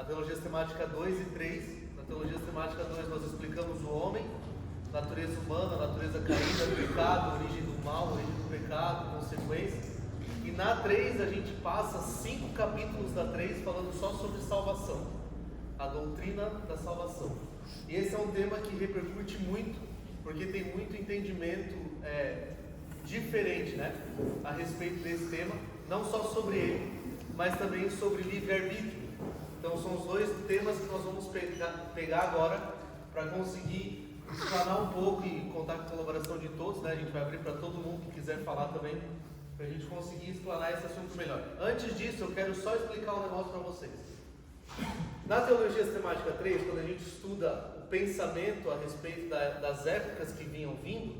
teologia sistemática 2 e 3. Na teologia sistemática 2 nós explicamos o homem, natureza humana, natureza caída, pecado, origem do mal, origem do pecado, consequências. E na 3 a gente passa 5 capítulos da 3 falando só sobre salvação, a doutrina da salvação. E esse é um tema que repercute muito, porque tem muito entendimento diferente, né, a respeito desse tema, não só sobre ele, mas também sobre livre-arbítrio. Então são os dois temas que nós vamos pegar agora para conseguir explanar um pouco e contar com a colaboração de todos, né? A gente vai abrir para todo mundo que quiser falar também, para a gente conseguir explanar esse assunto melhor. Antes disso, eu quero só explicar um negócio para vocês. Na teologia sistemática 3, quando a gente estuda o pensamento a respeito das épocas que vinham vindo,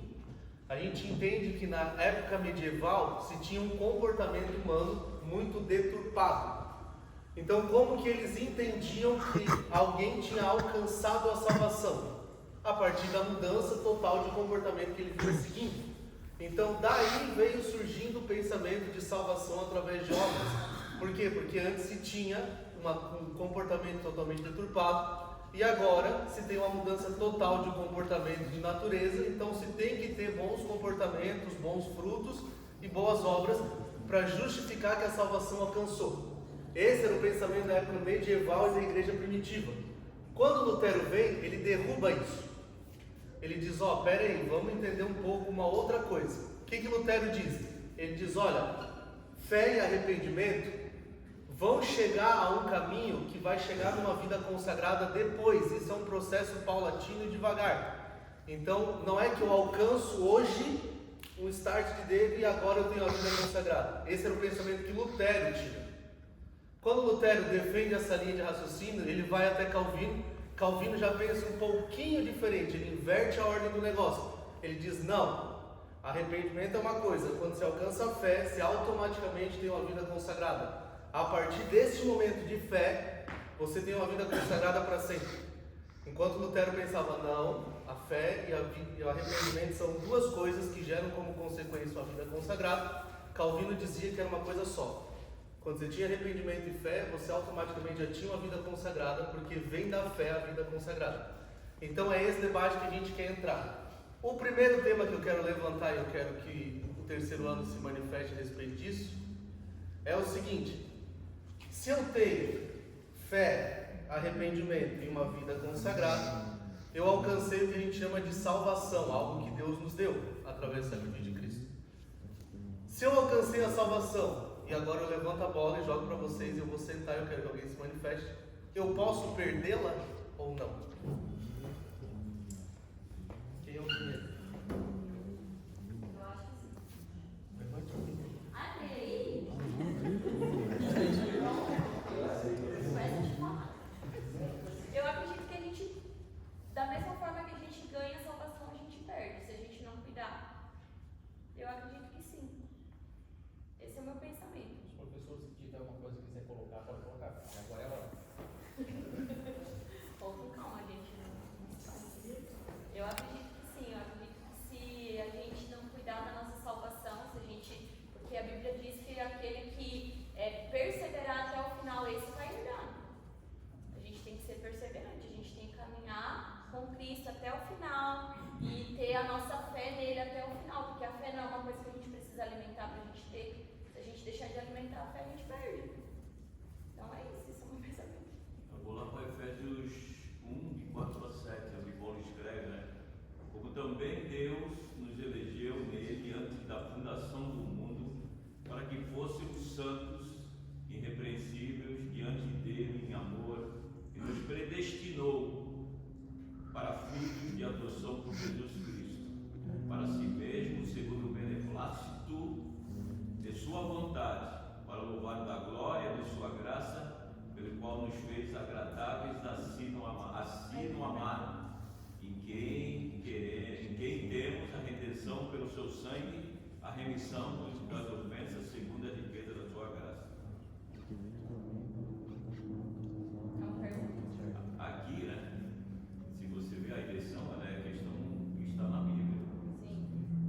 a gente entende que na época medieval se tinha um comportamento humano muito deturpado. Então, como que eles entendiam que alguém tinha alcançado a salvação? A partir da mudança total de comportamento que ele vinha seguindo. Então, daí veio surgindo o pensamento de salvação através de obras. Por quê? Porque antes se tinha um comportamento totalmente deturpado, e agora se tem uma mudança total de comportamento de natureza, então se tem que ter bons comportamentos, bons frutos e boas obras para justificar que a salvação alcançou. Esse era o pensamento da época medieval e da igreja primitiva. Quando Lutero vem, ele derruba isso. Ele diz, pera aí, vamos entender um pouco uma outra coisa. O que Lutero diz? Ele diz, olha, fé e arrependimento vão chegar a um caminho que vai chegar numa vida consagrada depois. Isso é um processo paulatino e devagar. Então, não é que eu alcanço hoje um start de dedo e agora eu tenho a vida consagrada. Esse era o pensamento que Lutero tinha. Quando Lutero defende essa linha de raciocínio, ele vai até Calvino. Calvino já pensa um pouquinho diferente, ele inverte a ordem do negócio. Ele diz, não, arrependimento é uma coisa, quando você alcança a fé, você automaticamente tem uma vida consagrada. A partir desse momento de fé, você tem uma vida consagrada para sempre. Enquanto Lutero pensava, não, a fé e o arrependimento são duas coisas que geram como consequência uma vida consagrada, Calvino dizia que era uma coisa só. Quando você tinha arrependimento e fé, você automaticamente já tinha uma vida consagrada, porque vem da fé a vida consagrada. Então é esse debate que a gente quer entrar. O primeiro tema que eu quero levantar, e eu quero que o terceiro ano se manifeste a respeito disso, é o seguinte: se eu tenho fé, arrependimento e uma vida consagrada, eu alcancei o que a gente chama de salvação, algo que Deus nos deu através do sacrifício de Cristo. Se eu alcancei a salvação, e agora eu levanto a bola e jogo para vocês, e eu vou sentar e eu quero que alguém se manifeste, eu posso perdê-la ou não? Quem é o primeiro? Eu acho que sim. Levante o primeiro. Amém! Eu acredito que a gente, da mesma forma que a gente ganha a salvação, a gente perde, se a gente não cuidar. Eu acredito que sim. Esse é o meu pensamento. Os professores, se tiver alguma coisa que quiser colocar, pode colocar. Agora é a hora. Ou com calma, gente. Eu acredito que sim. Eu acredito que se a gente não cuidar da nossa salvação, se a gente, porque a Bíblia diz que aquele que perseverar até o final, esse vai herdar. A gente tem que ser perseverante, a gente tem que caminhar com Cristo até o final e ter a nossa fé nele até o final, porque a fé não é uma coisa que a gente precisa alimentar para a gente ter. Se a gente deixar de alimentar a fé, a gente perde. Então é isso, esse é o meu pensamento. Eu vou lá para Efésios 1, de 4 a 7, onde Paulo escreve, né? Como também Deus nos elegeu nele antes da fundação do mundo, para que fôssemos santos, irrepreensíveis diante dele em amor, e nos predestinou para filhos de adoção por Jesus Cristo, para si mesmo, segundo o beneplácito de sua vontade, para o louvor da glória de sua graça, pelo qual nos fez agradáveis assim no amado, em quem temos a redenção pelo seu sangue, a remissão das ofensas segundo a riqueza da sua graça. Aqui, né, se você vê a eleição, ela é questão que está na Bíblia. Sim.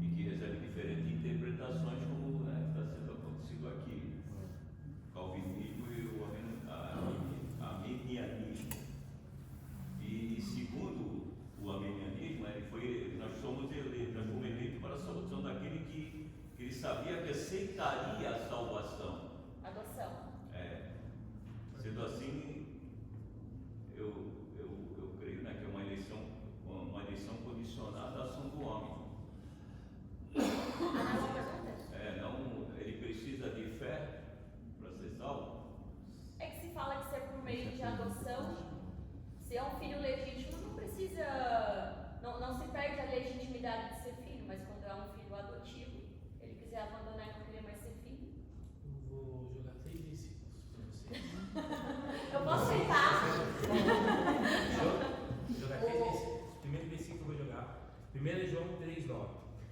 E que recebe diferentes interpretações, como está sendo acontecido aqui. Calvinismo e o arminianismo. 1 João 3,9.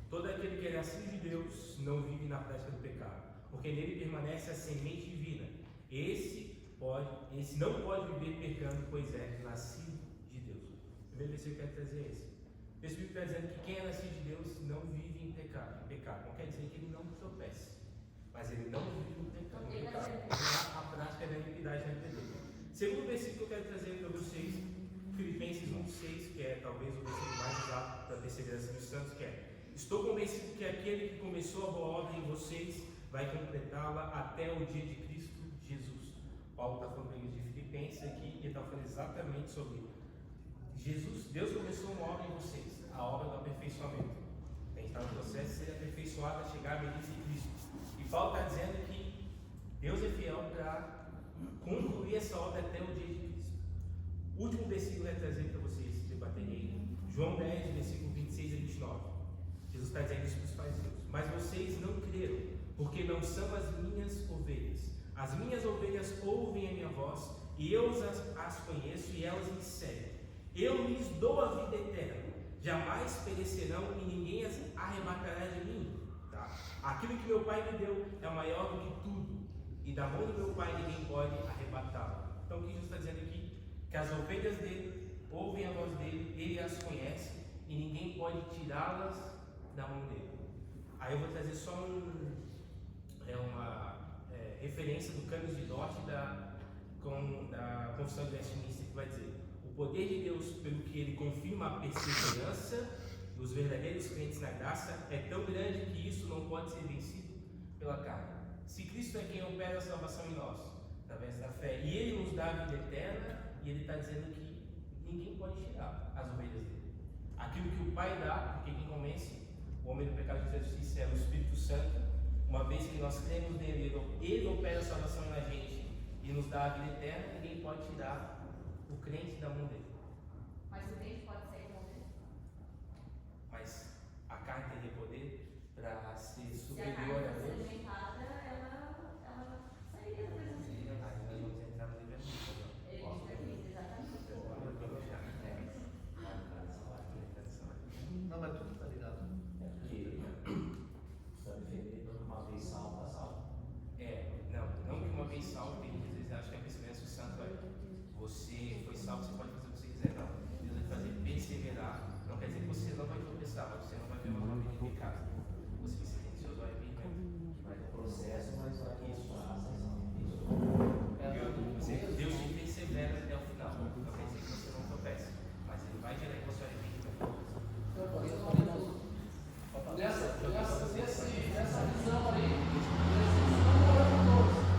Todo aquele que é nascido de Deus não vive na prática do pecado, porque nele permanece a semente divina. Esse não pode viver pecando, pois é nascido de Deus. O primeiro versículo que eu quero trazer é esse. O Espírito está dizendo que quem é nascido de Deus não vive em pecado. Não quer dizer que ele não tropece, mas ele não vive no pecado. A prática da iniquidade na vida dele. Segundo versículo que eu quero trazer para vocês, Filipenses 1,6, que é talvez o versículo mais usado para a perseverança dos santos, que é: estou convencido que aquele que começou a boa obra em vocês vai completá-la até o dia de Cristo Jesus. Paulo está falando para eles de Filipenses aqui, e está falando exatamente sobre Jesus. Deus começou uma obra em vocês, a obra do aperfeiçoamento. A gente está no processo de ser aperfeiçoado a chegar à velhice de Cristo. E Paulo está dizendo que Deus é fiel para concluir essa obra até o dia de Cristo. O último versículo que eu vou trazer para vocês debaterem, João 10, versículo 26 a 29. Jesus está dizendo isso para os fariseus: mas vocês não creram, porque não são as minhas ovelhas. As minhas ovelhas ouvem a minha voz, e eu as conheço e elas me seguem. Eu lhes dou a vida eterna, jamais perecerão e ninguém as arrebatará de mim. Tá? Aquilo que meu Pai me deu é maior do que tudo, e da mão do meu Pai ninguém pode arrebatá-lo. Então o que Jesus está dizendo aqui? Que as ovelhas dele ouvem a voz dele, ele as conhece e ninguém pode tirá-las da mão dele. Aí eu vou trazer só uma referência do Cânon de Dort da Confissão de Westminster, que vai dizer: o poder de Deus, pelo que ele confirma a perseverança dos verdadeiros crentes na graça, é tão grande que isso não pode ser vencido pela carne. Se Cristo é quem opera a salvação em nós, através da fé, e ele nos dá a vida eterna, e ele está dizendo que ninguém pode tirar as ovelhas dele. Aquilo que o Pai dá, porque quem convence o homem do pecado e da justiça é o Espírito Santo. Uma vez que nós cremos nele, ele opera a salvação na gente e nos dá a vida eterna, ninguém pode tirar o crente da mão dele. Mas o crente pode ser removido? Mas a carne teria poder para ser Se a superior carne a fosse Deus? alimentada, ela sairia da presença de Deus. Aí nós vamos entrar no livre-arbítrio. Ele diz exatamente. Não, mas tudo está ligado. É porque para defender tanto uma vez salva, salva. Não que uma vez salvo, tem gente às vezes acha que a perseverança do santo é você foi salvo, você pode fazer o que você quiser. Não, Deus vai fazer perseverar. Não quer dizer que você não vai tropeçar, mas você não vai ver uma nova vida em casa. Você precisa ter seus olhos bem abertos. Vai ter processo, mas vai ter Isso. isso. Deus te persevera até o final. Não quer dizer que você não tropece, mas ele vai gerar em você arrependimento. Nessa visão aí, Jesus não morreu por todos.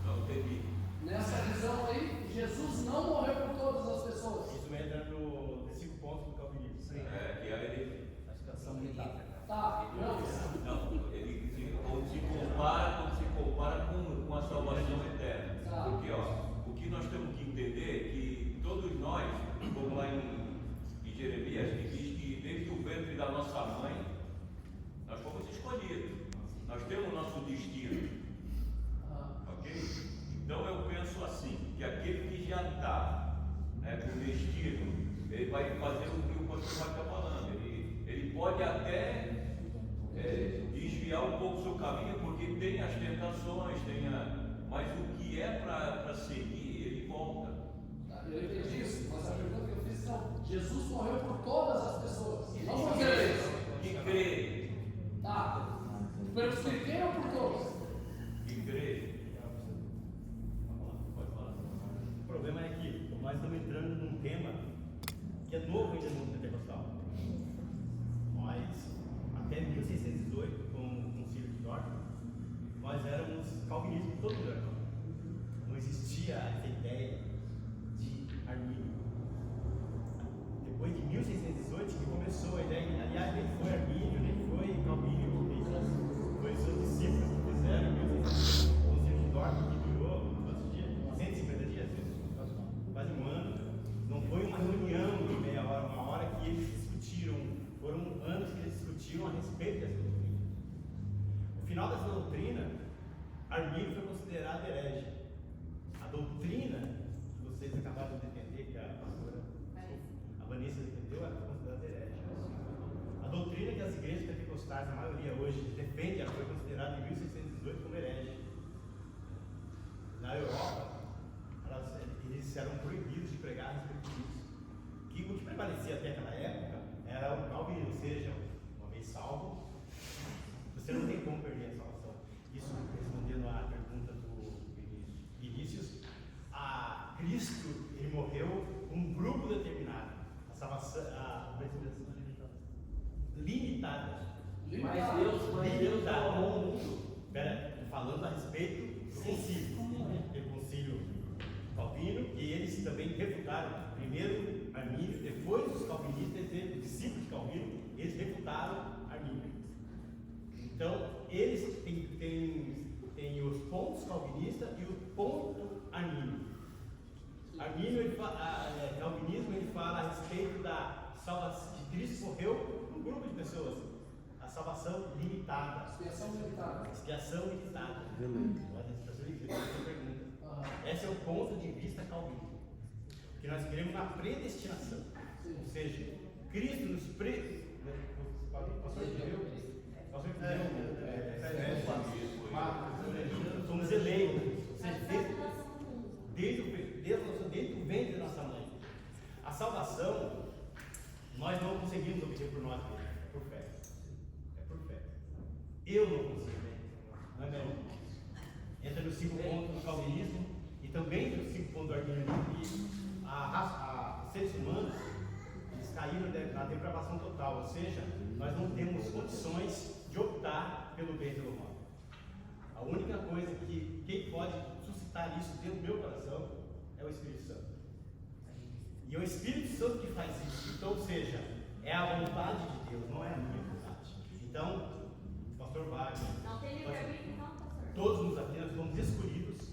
Não teve. Nessa visão aí, Jesus não morreu por todas as pessoas. Isso vai entrar no 5 pontos do calvinismo. Que é ele. A situação militar. Tá, não. Não, ele se compara com a salvação eterna. Tá. Porque o que nós temos que entender é que todos nós, como lá em Jeremias, que diz que desde o ventre da nossa mãe, nós fomos escolhidos. Nós temos o nosso destino. Ok? Então eu penso assim, que aquele que já está com destino, ele vai fazer o que o pastor está falando. Ele pode até desviar um pouco o seu caminho, porque tem as tentações, mas o que é para seguir, ele volta. Eu entendi isso, mas a pergunta que eu fiz é: Jesus morreu por todas as pessoas, não por três. Que crê, Tá. Pelos que creram por todos. que crê. Pode falar. O problema é que nós estamos entrando num tema que é novo ainda no mundo pentecostal. Nós, até 1618, com o Concílio de Dort, nós éramos calvinistas em todo lugar. Não existia essa ideia de Armínio. Depois de 1618 que começou a ideia, aliás, nem foi Armínio, nem foi Calvínio que fez isso, foi seus discípulos que fizeram em 1618. O Concílio de Dort, que durou quantos dias? 150 dias, quase um ano. Não foi uma reunião de meia hora, uma hora que eles discutiram, foram anos que eles discutiram a respeito dessa doutrina. O final dessa doutrina, Armínio foi considerado aliás, a maioria hoje defende, ela foi considerada em 1618 como herege. Na Europa, eles eram proibidos de pregar a respeito disso. O que prevalecia até aquela época era o calvinismo, ou seja, uma vez salvo, você não tem como perder a salvação. Isso respondendo à pergunta do Vinícius, Cristo, ele morreu um grupo determinado. A salvação, limitada. Mas Deus salvou o mundo. Falando a respeito do concílio. Teve o concílio calvino, e eles também refutaram. Primeiro Armínio, depois os calvinistas, os discípulos de Calvino, eles refutaram Armínio. Então, eles têm os pontos calvinistas e o ponto armínio. Calvinismo, ele fala a respeito da salvação, que Cristo morreu por um grupo de pessoas. A salvação limitada. Expiação limitada. Expiação limitada. Esse é o ponto de vista calvinista. Que nós queremos na predestinação. Sim. Ou seja, Cristo nos somos eleitos. Ou seja, desde o ventre da nossa mãe. A salvação, nós não conseguimos obter por nós mesmos. É por fé. É por fé. Eu não consigo. Não é mesmo? Entra nos 5 pontos do calvinismo e também nos 5 pontos do arminianismo. Os seres humanos, eles caíram na depravação total, ou seja, nós não temos condições de optar pelo bem e pelo mal. A única coisa que quem pode suscitar isso dentro do meu coração é o Espírito Santo. E é o Espírito Santo que faz isso. Então, ou seja, é a vontade de Deus, não é a minha vontade. Então, pastor Wagner, Não tem livre-arbítrio, então, pastor? todos nós aqui, nós fomos escolhidos.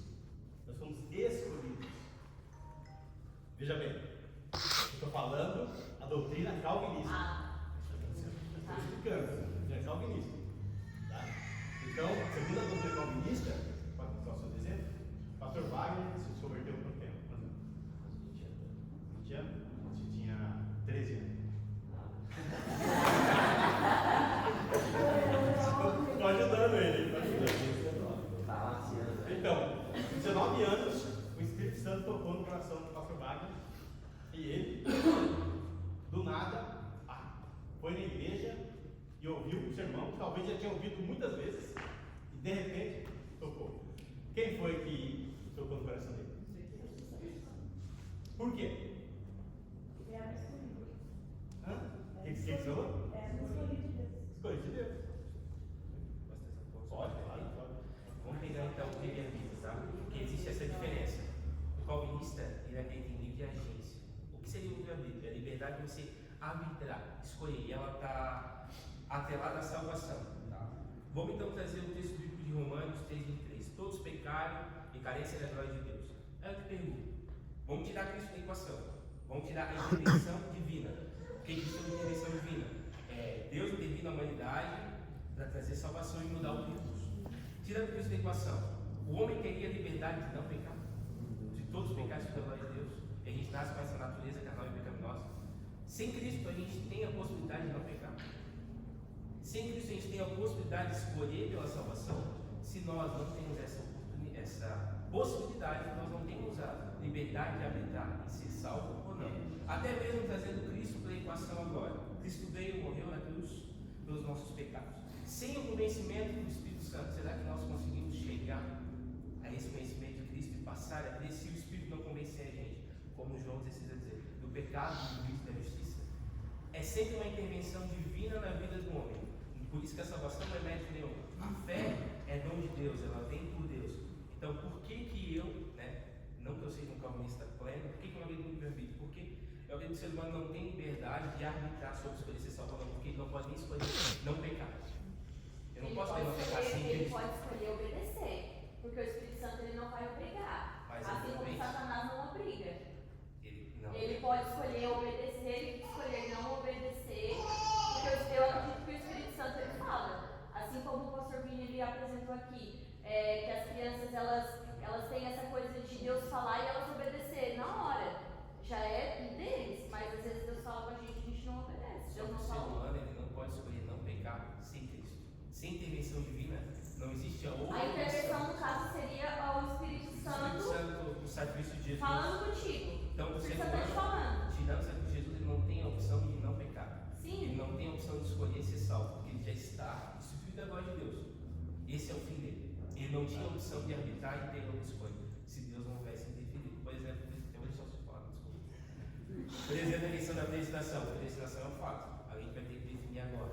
Nós fomos escolhidos. Veja bem, eu estou falando a doutrina calvinista. Estou explicando, a doutrina calvinista. Tá? Então, segundo a doutrina calvinista, posso dizer? Pastor Wagner se converteu por tempo. Quantos anos? 20 anos? Você tinha 13 anos. Estou ajudando ele. Então, com 19 anos, o Espírito Santo tocou no coração do pastor Wagner e ele, do nada, foi na igreja e ouviu o sermão, talvez já tinha ouvido muitas vezes, e de repente tocou. Quem foi que tocou no coração dele? Por quê? Hã? O que você falou? Escolhido de Deus. Pode, claro, pode. Vamos pegar então o livre-arbítrio, tá? Porque existe essa diferença. O calvinista, ele acredita em livre agência. O que seria o livre-arbítrio? É a liberdade de você arbitrar, escolher. E ela está atrelada à salvação, tá? Vamos então trazer o texto bíblico de Romanos 3:23. Todos pecaram e carecem da glória de Deus. Aí eu te pergunto, vamos tirar Cristo da equação. Vamos tirar a intervenção divina. O que é isso de intervenção divina? Deus intervir na humanidade para trazer salvação e mudar o percurso. Tirando Cristo da equação, o homem teria a liberdade de não pecar? Se todos pecassem pela glória de Deus, e a gente nasce com essa natureza carnal e pecaminosa. Sem Cristo a gente tem a possibilidade de não pecar. Sem Cristo a gente tem a possibilidade de escolher pela salvação. Se nós não temos essa possibilidade, nós não temos a liberdade de arbitrar em ser salvo ou não. Até mesmo trazendo Cristo para a equação agora. Cristo veio e morreu na cruz pelos nossos pecados. Sem o conhecimento do Espírito Santo, será que nós conseguimos chegar a esse conhecimento de Cristo e passar a crer se o Espírito não convencer a gente? Como João 16 a dizer, do pecado, do juízo e da justiça. É sempre uma intervenção divina na vida do homem. Por isso que a salvação não é mérito nenhum. A fé é dom de Deus, ela vem por Deus. Então, por que eu, não que eu seja um calvinista pleno, por que eu não acredito no livre-arbítrio? Porque eu acredito que o ser humano não tem liberdade de arbitrar sobre escolher ser salvo ou não, porque ele não pode nem escolher não pecar. Eu não posso ter não pecar sem Ele Cristo. pode escolher obedecer, porque o Espírito Santo ele não vai obrigar. Mas assim como obviamente, Satanás não obriga. Não. Ele pode escolher obedecer e escolher não obedecer, porque eu acredito que o Espírito Santo ele fala. Assim como o pastor Vini ele apresentou aqui, que as crianças elas têm essa coisa de Deus falar e elas obedecer na hora. Já é deles, mas às vezes Deus fala com a gente não obedece. Só Deus que não o ser fala. humano ele não pode escolher não pecar sem Cristo. aceitar e ter uma escolha, se Deus não houvesse interferido. Por exemplo, por exemplo, a eleição da predestinação. A predestinação é um fato. A gente vai ter que definir agora.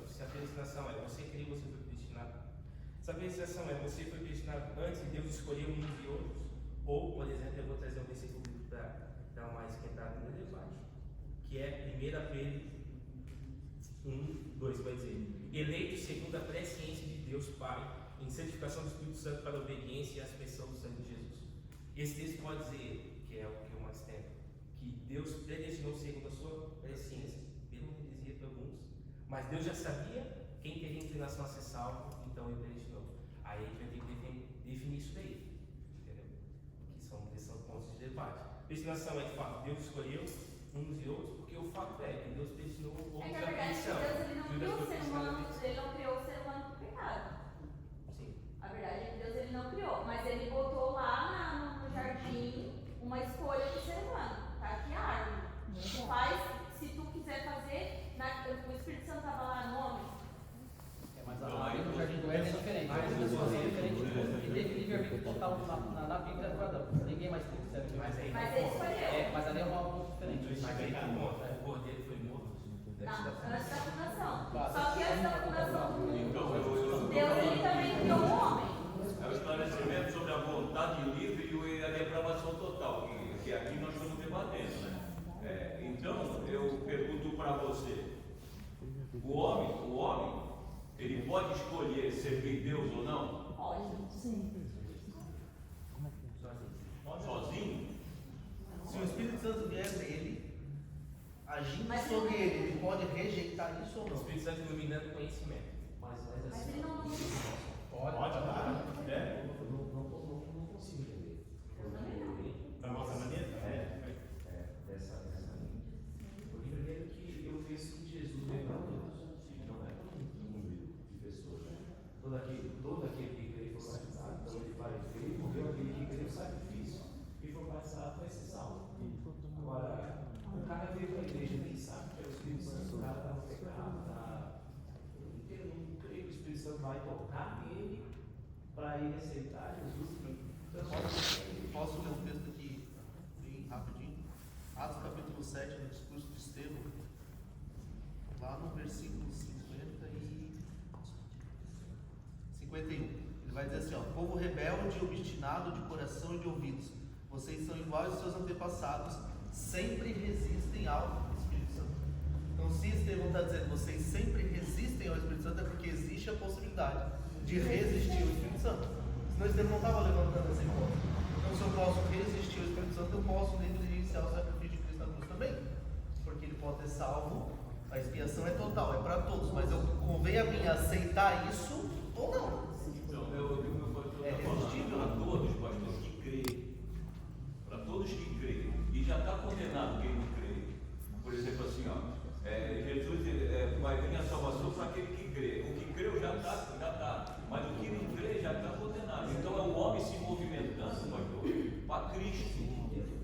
Se a predestinação é você crê, você foi predestinado. Se a predestinação é você foi predestinado antes, Deus escolheu uns e outros. Ou, por exemplo, eu vou trazer um versículo para dar uma esquentada no debate, que é 1 Pedro 1:2, vai dizer: eleito segundo a presciência de Deus Pai, em santificação do Espírito Santo para a obediência e a aspersão do sangue de Jesus. Esse texto pode dizer, que é o que eu mais temo, que Deus predestinou segundo a sua presciência, pela heresia para alguns, mas Deus já sabia quem teria inclinação a ser salvo, então Ele predestinou. Aí a gente vai ter que definir isso daí, entendeu? Que são pontos de debate. Predestinação é de fato, Deus escolheu uns e outros, porque o fato é que Deus predestinou outros É que à na verdade perdição. Deus ele não Judas criou o foi ser predestinado à humano, perdição. ele não criou o ser humano para o pecado. Sim. A verdade é que Deus ele não criou, mas ele botou lá no jardim uma escolha do ser humano. Tá aqui a árvore. Faz, se tu quiser fazer, o Espírito Santo estava lá no homem. Mas a árvore no jardim do Éden é diferente. A árvore é diferente de tudo. E teve livre-arbítrio total na Bíblia do Adão. Ninguém mais tem que ser. Mas ele escolheu. Mas ali é uma coisa diferente. Mas aí tá morto, o cordeiro foi morto. Não, antes da fundação. Só que antes da fundação do mundo, Então, Deus ele também criou o homem. é o esclarecimento sobre a vontade livre e a depravação total, que aqui nós estamos debatendo, né? Então, eu pergunto para você, o homem, ele pode escolher servir Deus ou não? Pode. Sozinho? Se o Espírito Santo vier nele, agindo Mas sobre ele- ele pode rejeitar isso ou O não? Espírito Santo iluminando o conhecimento. Mas Mas assim, ele não Pode, claro. não consigo entender. Da nossa maneira? Dessa linha. Porque primeiro que eu penso que Jesus veio para todos, não é para um número de pessoas. Né? Todo aquele que crê foi batizado, então ele vai ver e morreu aquele que crê no sacrifício e foi batizado vai ser salvo. Agora, o cara veio para a igreja nem sabe que é o Espírito Santo, o cara está no pecado, eu não creio que o Espírito Santo vai tocar nele para ele aceitar Jesus. Então, Posso ler um texto aqui bem rapidinho? Atos capítulo 7, no discurso de Estevão, lá no versículo 51. Ele vai dizer assim, ó: povo rebelde e obstinado de coração e de ouvidos, vocês são iguais aos seus antepassados, sempre resistem ao Espírito Santo. Então, se Estevão está dizendo vocês sempre resistem ao Espírito Santo, é porque existe a possibilidade de resistir ao Espírito Santo. Senão Estevão não estava levantando essa hipótese. Então, se eu posso resistir ao Espírito Santo, eu posso negligenciar o sacrifício de Cristo na cruz também, porque ele pode ter salvo. A expiação é total, é para todos, mas convém a mim aceitar isso ou não. Então, meu pastor está falando para todos, pastor, que creem. Para todos que creem. E já está condenado quem não crê. Por exemplo, assim, Jesus vai vir a salvação para aquele que crê. O que creu já está. Mas o que não crê já está condenado. Então é o homem se movimentando, pastor, para Cristo.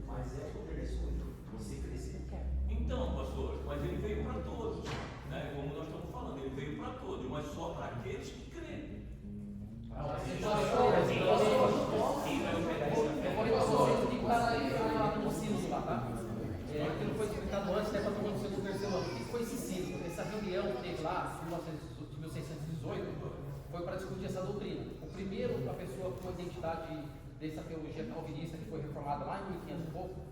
mas é poder escolher. Você crescer. Então, pastor, mas ele veio para todos. Né? Como nós estamos falando, ele veio para todos, mas só para aqueles que creem. Aquilo foi explicado antes, até para todo mundo do terceiro ano. O que foi esse símbolo? Essa reunião que teve lá, em 1618, foi para discutir essa doutrina. O primeiro, a pessoa com a identidade dessa teologia calvinista que foi reformada lá em 1500 e pouco,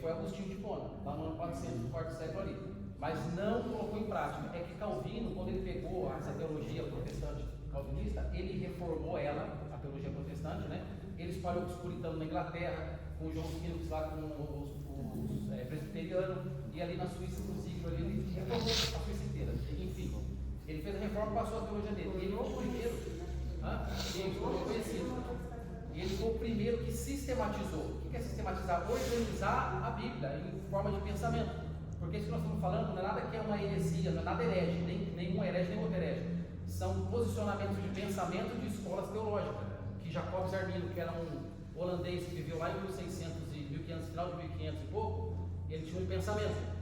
foi Agostinho de Hipona, lá no ano 400 do quarto século ali. Mas não colocou em prática. É que Calvino, quando ele pegou essa teologia protestante calvinista, ele reformou ela, a teologia protestante, né? Ele espalhou os puritanos na Inglaterra, com John Wilkes lá com os presbiterianos, e ali na Suíça, no siglo ali, ele reformou a Suíça inteira. Enfim, ele fez a reforma e passou a teologia dele. Ele foi o primeiro, ele foi conhecido. E ele foi o primeiro que sistematizou. O que é sistematizar? Organizar a Bíblia em forma de pensamento. Porque isso que nós estamos falando não é nada que é uma heresia, não é nada herege, nem um herege, nem outro herege. São posicionamentos de pensamento de escolas teológicas. Que Jacob Zarmino, que era um holandês que viveu lá em 1600 e 1500, final de 1500 e pouco, ele tinha um pensamento.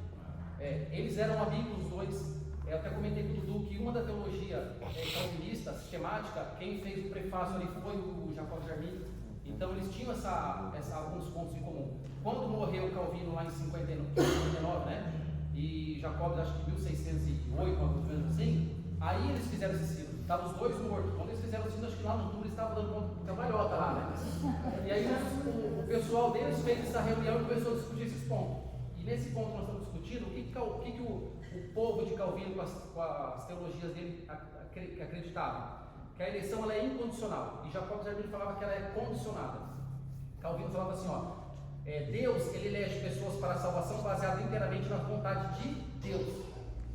Eles eram amigos, os dois, Eu até comentei com o Dudu que uma da teologia calvinista, sistemática, quem fez o prefácio ali foi o Jacob Jarmin. Então eles tinham alguns pontos em comum. Quando morreu Calvino lá em 59, né? E Jacob, acho que 1608, mais ou menos assim, aí eles fizeram esse sínodo. Estavam os dois mortos. Quando eles fizeram o sínodo, acho que lá no túmulo eles estavam dando cambalhota lá, né? E aí o pessoal deles fez essa reunião e começou a discutir esses pontos. E nesse ponto nós estamos discutindo o que o povo de Calvino, com as teologias dele, acreditava. Que a eleição ela é incondicional. E Jacob Jarmin falava que ela é condicionada. Calvino falava assim, ó, Deus ele elege pessoas para a salvação baseada inteiramente na vontade de Deus.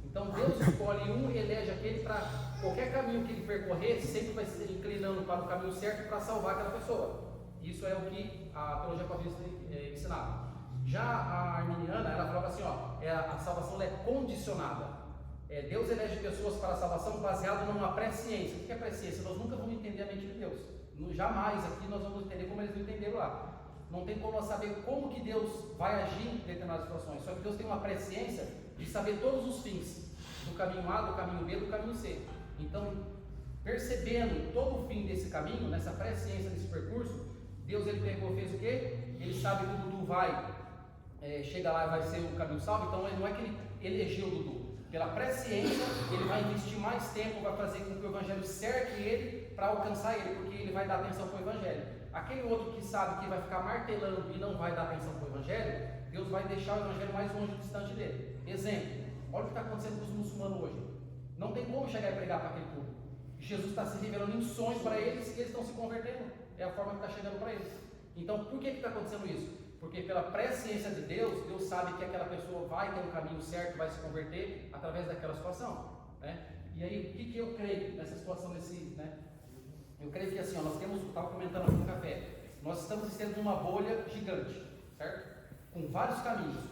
Então Deus escolhe um e elege aquele para qualquer caminho que ele percorrer, sempre vai se inclinando para o caminho certo para salvar aquela pessoa. Isso é o que a teologia calvinista ensinava. Já a arminiana, ela falava assim, ó, a salvação ela é condicionada. Deus elege pessoas para a salvação baseado numa presciência. O que é presciência? Nós nunca vamos entender a mente de Deus. Jamais aqui nós vamos entender como eles não entenderam lá. Não tem como nós saber como que Deus vai agir em determinadas situações. Só que Deus tem uma presciência de saber todos os fins. Do caminho A, do caminho B, do caminho C. Então, percebendo todo o fim desse caminho, nessa presciência desse percurso, Deus ele pegou, fez o quê? Ele sabe que o Dudu vai, chega lá e vai ser o caminho salvo. Então não é que ele elegeu o Dudu. Pela presciência, ele vai investir mais tempo, vai fazer com que o Evangelho cerque ele para alcançar ele, porque ele vai dar atenção para o Evangelho. Aquele outro que sabe que vai ficar martelando e não vai dar atenção para o Evangelho, Deus vai deixar o Evangelho mais longe, distante dele. Exemplo, olha o que está acontecendo com os muçulmanos hoje. Não tem como chegar e pregar para aquele público. Jesus está se revelando em sonhos para eles e eles estão se convertendo. É a forma que está chegando para eles. Então, por que está acontecendo isso? Porque pela presciência de Deus, Deus sabe que aquela pessoa vai ter um caminho certo, vai se converter através daquela situação, né? E aí, o que eu creio nessa situação né? Eu creio que assim, ó, nós temos, estava comentando aqui no café, nós estamos dentro de uma bolha gigante, certo? Com vários caminhos.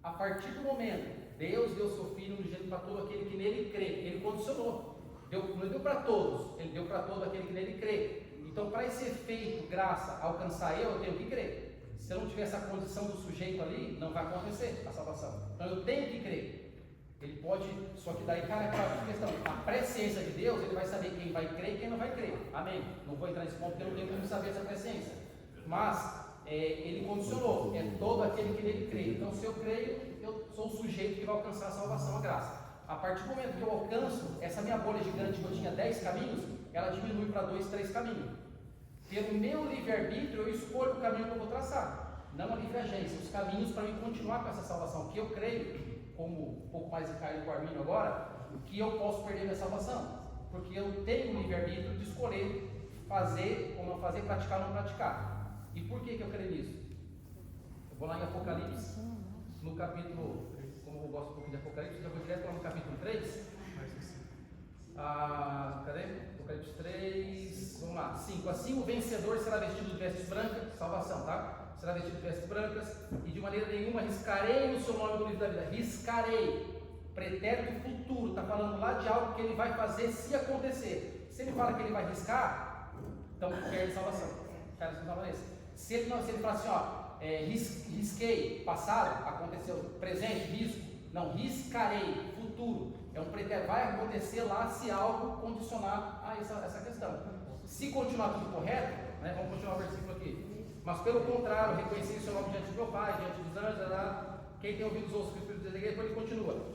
A partir do momento, Deus deu seu Filho unigênito para todo aquele que nele crê. Ele condicionou. Não deu para todos, ele deu para todo aquele que nele crê. Então, para esse efeito, graça, alcançar eu tenho que crer. Se eu não tiver essa condição do sujeito ali, não vai acontecer a salvação. Então eu tenho que crer. Ele pode, só que daí cai a questão. A presciência de Deus, ele vai saber quem vai crer e quem não vai crer. Amém? Não vou entrar nesse ponto porque eu não tenho como saber essa presciência. Mas ele condicionou. É todo aquele que nele crê. Então se eu creio, eu sou o sujeito que vai alcançar a salvação, a graça. A partir do momento que eu alcanço essa minha bolha gigante que eu tinha 10 caminhos, ela diminui para 2, 3 caminhos. Pelo meu livre-arbítrio, eu escolho o caminho que eu vou traçar, não a livre-agência, os caminhos para mim continuar com essa salvação, que eu creio, como um pouco mais encarno com o Arminio agora, que eu posso perder minha salvação, porque eu tenho o livre-arbítrio de escolher fazer ou não fazer, praticar ou não praticar. E por que eu creio nisso? Eu vou lá em Apocalipse, no capítulo, como eu gosto um pouco de Apocalipse, já vou direto lá no capítulo 3. Cadê? Apocalipse 3, vamos lá, 5. Assim o vencedor será vestido de vestes brancas, salvação, tá? Será vestido de vestes brancas, e de maneira nenhuma riscarei o seu nome do livro da vida. Riscarei, pretérito futuro, está falando lá de algo que ele vai fazer se acontecer. Se ele fala que ele vai riscar, então perde salvação. Se ele falar assim, ó, risquei, passado, aconteceu, presente, risco, não, riscarei, futuro. É um pretérito, vai acontecer lá se algo condicionar a essa questão. Se continuar tudo correto, né, vamos continuar o versículo aqui. Mas pelo contrário, reconheci o seu nome diante do meu Pai, diante dos anjos, quem tem ouvido os outros que o Espírito diz, depois ele continua.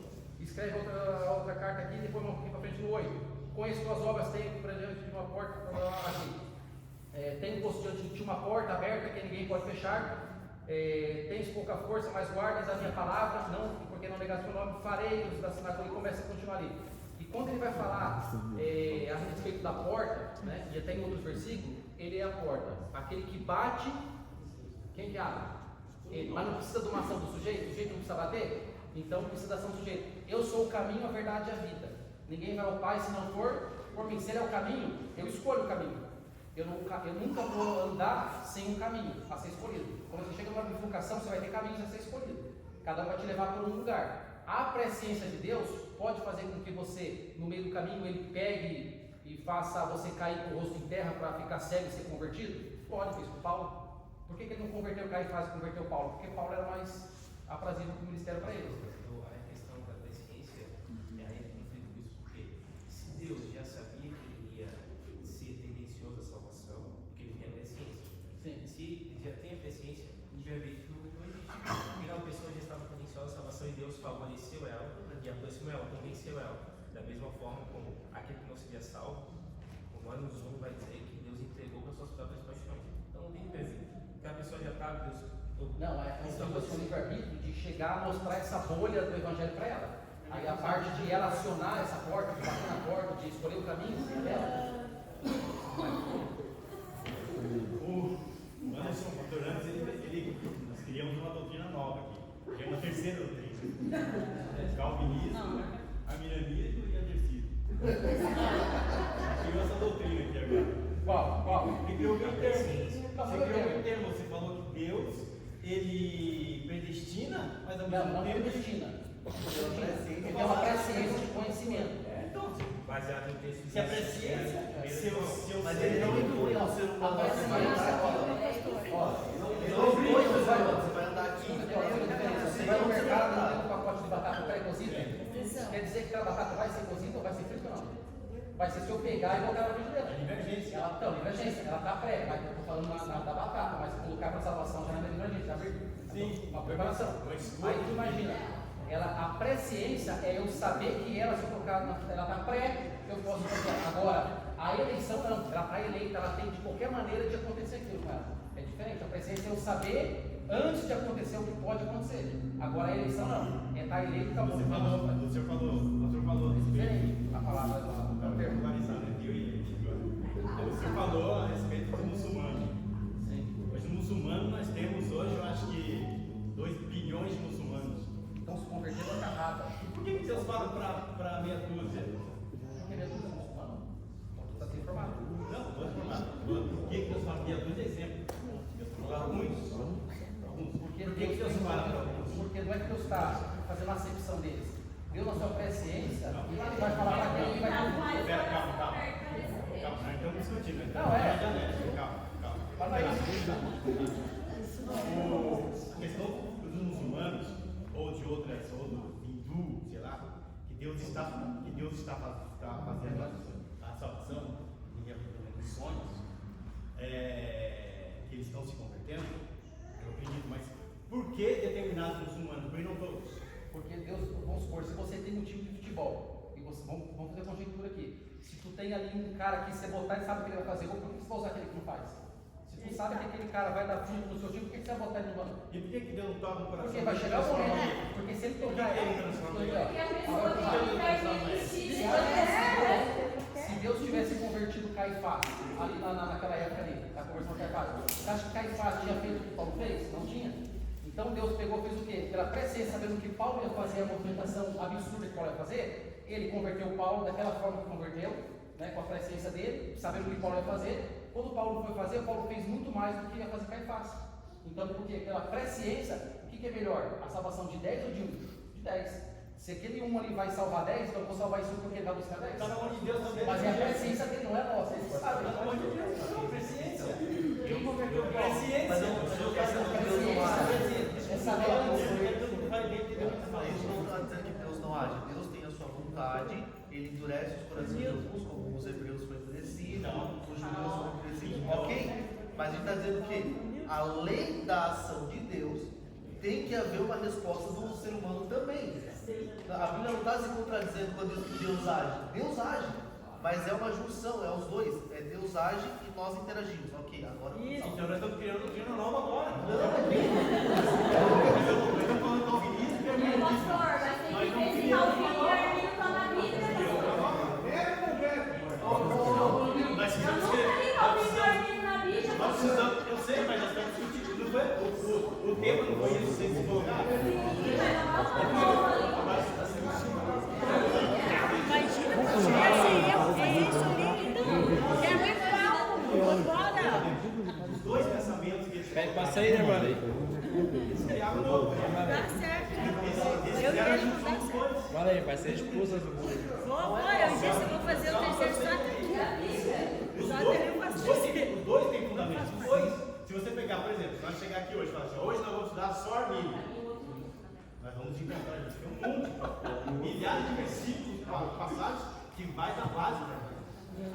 Escreve outra carta aqui, depois um pouquinho para frente no 8. Conheço tuas obras, tenho para diante de uma porta, aqui. Tenho posto diante de uma porta aberta que ninguém pode fechar. Tens pouca força, mas guardas a minha palavra, não, porque não negaste o meu nome, farei os da sinagoga, e começa a continuar ali. E quando ele vai falar a respeito da porta, né, e até em outros versículos, ele é a porta. Aquele que bate, quem que abre? Ele. Mas não precisa de uma ação do sujeito? O sujeito não precisa bater? Então precisa da ação do sujeito. Eu sou o caminho, a verdade e a vida. Ninguém vai ao Pai se não for por mim. Se ele é o caminho, eu escolho o caminho. Eu nunca vou andar sem um caminho a ser escolhido. Quando você chega numa bifurcação, você vai ter caminhos a ser escolhido. Cada um vai te levar para um lugar. A presciência de Deus pode fazer com que você, no meio do caminho, ele pegue e faça você cair com o rosto em terra para ficar cego e ser convertido? Pode, fez com Paulo. Por que ele não converteu Caifás e converteu Paulo? Porque Paulo era mais aprazível para o ministério para ele. A questão da presciência, aí seja salvo, Romanos 1 vai dizer que Deus entregou para suas próprias paixões. Então não tem presente. Porque a pessoa já está, Deus. Não, é o livre-arbítrio de chegar a mostrar essa bolha do evangelho para ela. Aí a parte de ela acionar essa porta, de bater na porta, de escolher o caminho, é dela. O Anderson, o pastor Anderson, nós criamos uma doutrina nova aqui, que é uma terceira doutrina. Calvinismo, arminianismo e adversismo. Criou essa doutrina aqui agora. Qual? Você criou um termo, você falou que Deus, ele predestina, mas ao mesmo Não tempo... predestina. Ele tem uma presciência de conhecimento. Então, Baseado no texto de se a presciência, Mas ele não inclui o ser humano. A Você vai andar aqui. Ele não inclui o ser humano. Você vai andar aqui. Você vai no mercado e tem um pacote de batata pré-cozida. Quer dizer que aquela batata vai ser cozida ou vai ser frita ou não? Vai ser se eu pegar e colocar na frigideira. divergência. Divergência. Ela está pré, mas eu estou falando da batata, mas colocar para salvação já não é divergência, já Sim. uma preparação. Aí tu imagina, a presciência é eu saber que ela, se eu colocar, ela está pré, eu posso fazer. Agora, a eleição não, ela está eleita, ela tem de qualquer maneira de acontecer aquilo com ela. É diferente, a presciência é eu saber antes de acontecer o que pode acontecer. Agora a eleição não, é estar eleito e acabou. O senhor falou a É respeito. diferente a palavra Para popularizar, né? O senhor falou a respeito do muçulmano. Sim. Hoje, muçulmano, nós temos hoje, eu acho que 2 bilhões de muçulmanos. Então se converter na carrada. E por que Deus fala para meia dúzia? Porque mesmo que muçulmano, então tu está se informado. Não, estou informado. Por que Deus fala meia dúzia? Exemplo. Deus fala para muitos. Por que Deus fala para alguns? Porque não é que Deus está fazendo a acepção deles. Deus, na sua presciência, ele vai falar para quem ele vai ter. Espera, calma. Nós estamos discutindo. Não, é. Calma. Para nós. A questão dos muçulmanos, ou de outras, ou do hindu, sei lá, que Deus está fazendo a salvação, os sonhos, que eles estão se convertendo, eu acredito, mas por que determinados muçulmanos, por que não todos? Porque Deus, vamos supor, se você tem um time de futebol, e você, vamos fazer conjectura aqui, se tu tem ali um cara que você botar e sabe o que ele vai fazer gol, por que você vai usar aquele que não faz? Se tu sabe que aquele cara vai dar fundo no seu time, por que você vai botar ele no banco? E por que Deus não toca no coração? Porque vai chegar o momento, porque se ele tocar ele, Porque a pessoa tem que se Deus tivesse convertido Caifás, ali naquela época ali, da conversão de Caifás, você acha que Caifás tinha feito o que Paulo fez? Não tinha. Então Deus pegou e fez o quê? Pela presciência, sabendo que Paulo ia fazer, a movimentação absurda que Paulo ia fazer, ele converteu Paulo daquela forma que converteu, né, com a presciência dele, sabendo o que Paulo ia fazer. Quando Paulo foi fazer, Paulo fez muito mais do que ia fazer Caifás. Então, porque pela presciência, o que é melhor? A salvação de 10 ou de 1? De 10. Se aquele 1 ali vai salvar 10, então eu vou salvar isso porque ele vai buscar 10. Está na mão de Deus também. Mas a presciência dele não é nossa, eles sabem. Está na mão de Deus, não, presciência. Quem converteu Paulo? Presciência. Mas eu quero saber que Deus não age. É saber a Isso não está dizendo que Deus não age. Deus tem a sua vontade, ele endurece os corações de alguns, como os hebreus foi endurecido, os judeus foram endurecidos. Ok? Mas a gente está dizendo que, além da ação de Deus, tem que haver uma resposta do ser humano também. A Bíblia não está se contradizendo quando diz que Deus age. Deus age, mas é uma junção, é os dois. É Deus age e nós interagimos. Ok, agora. Então nós estamos criando doutrina nova agora. Não, Nós estamos falando calvinismo e arminianismo. Pastor, mas tem que ver se Calvino e Arminio estão na Bíblia. Nós Eu precisamos nunca li Calvino e Arminio na Nós Bíblia. precisamos, eu sei, mas nós estamos discutindo. Não foi, o tema não foi isso, vocês se colocaram. Imagina, é isso ali. Quer ver Paulo? Bora! Os dois pensamentos que eles Passa aí, né, mano? eles criaram novo. Dá certo. Eles Eu criaram a vejo que junção dá dos certo. dois. Fala aí, vai ser expulsa do mundo. Vou, eu disse que vou fazer o terceiro só aqui. Os Só dois, até eu os faço dois isso. têm- os dois têm fundamento. Os dois. Se você pegar, por exemplo, se nós chegar aqui hoje e falar assim, hoje nós vamos estudar só Armínio. Nós vamos encontrar, a gente tem um monte, milhares de versículos, passagens que vai dar base para nós.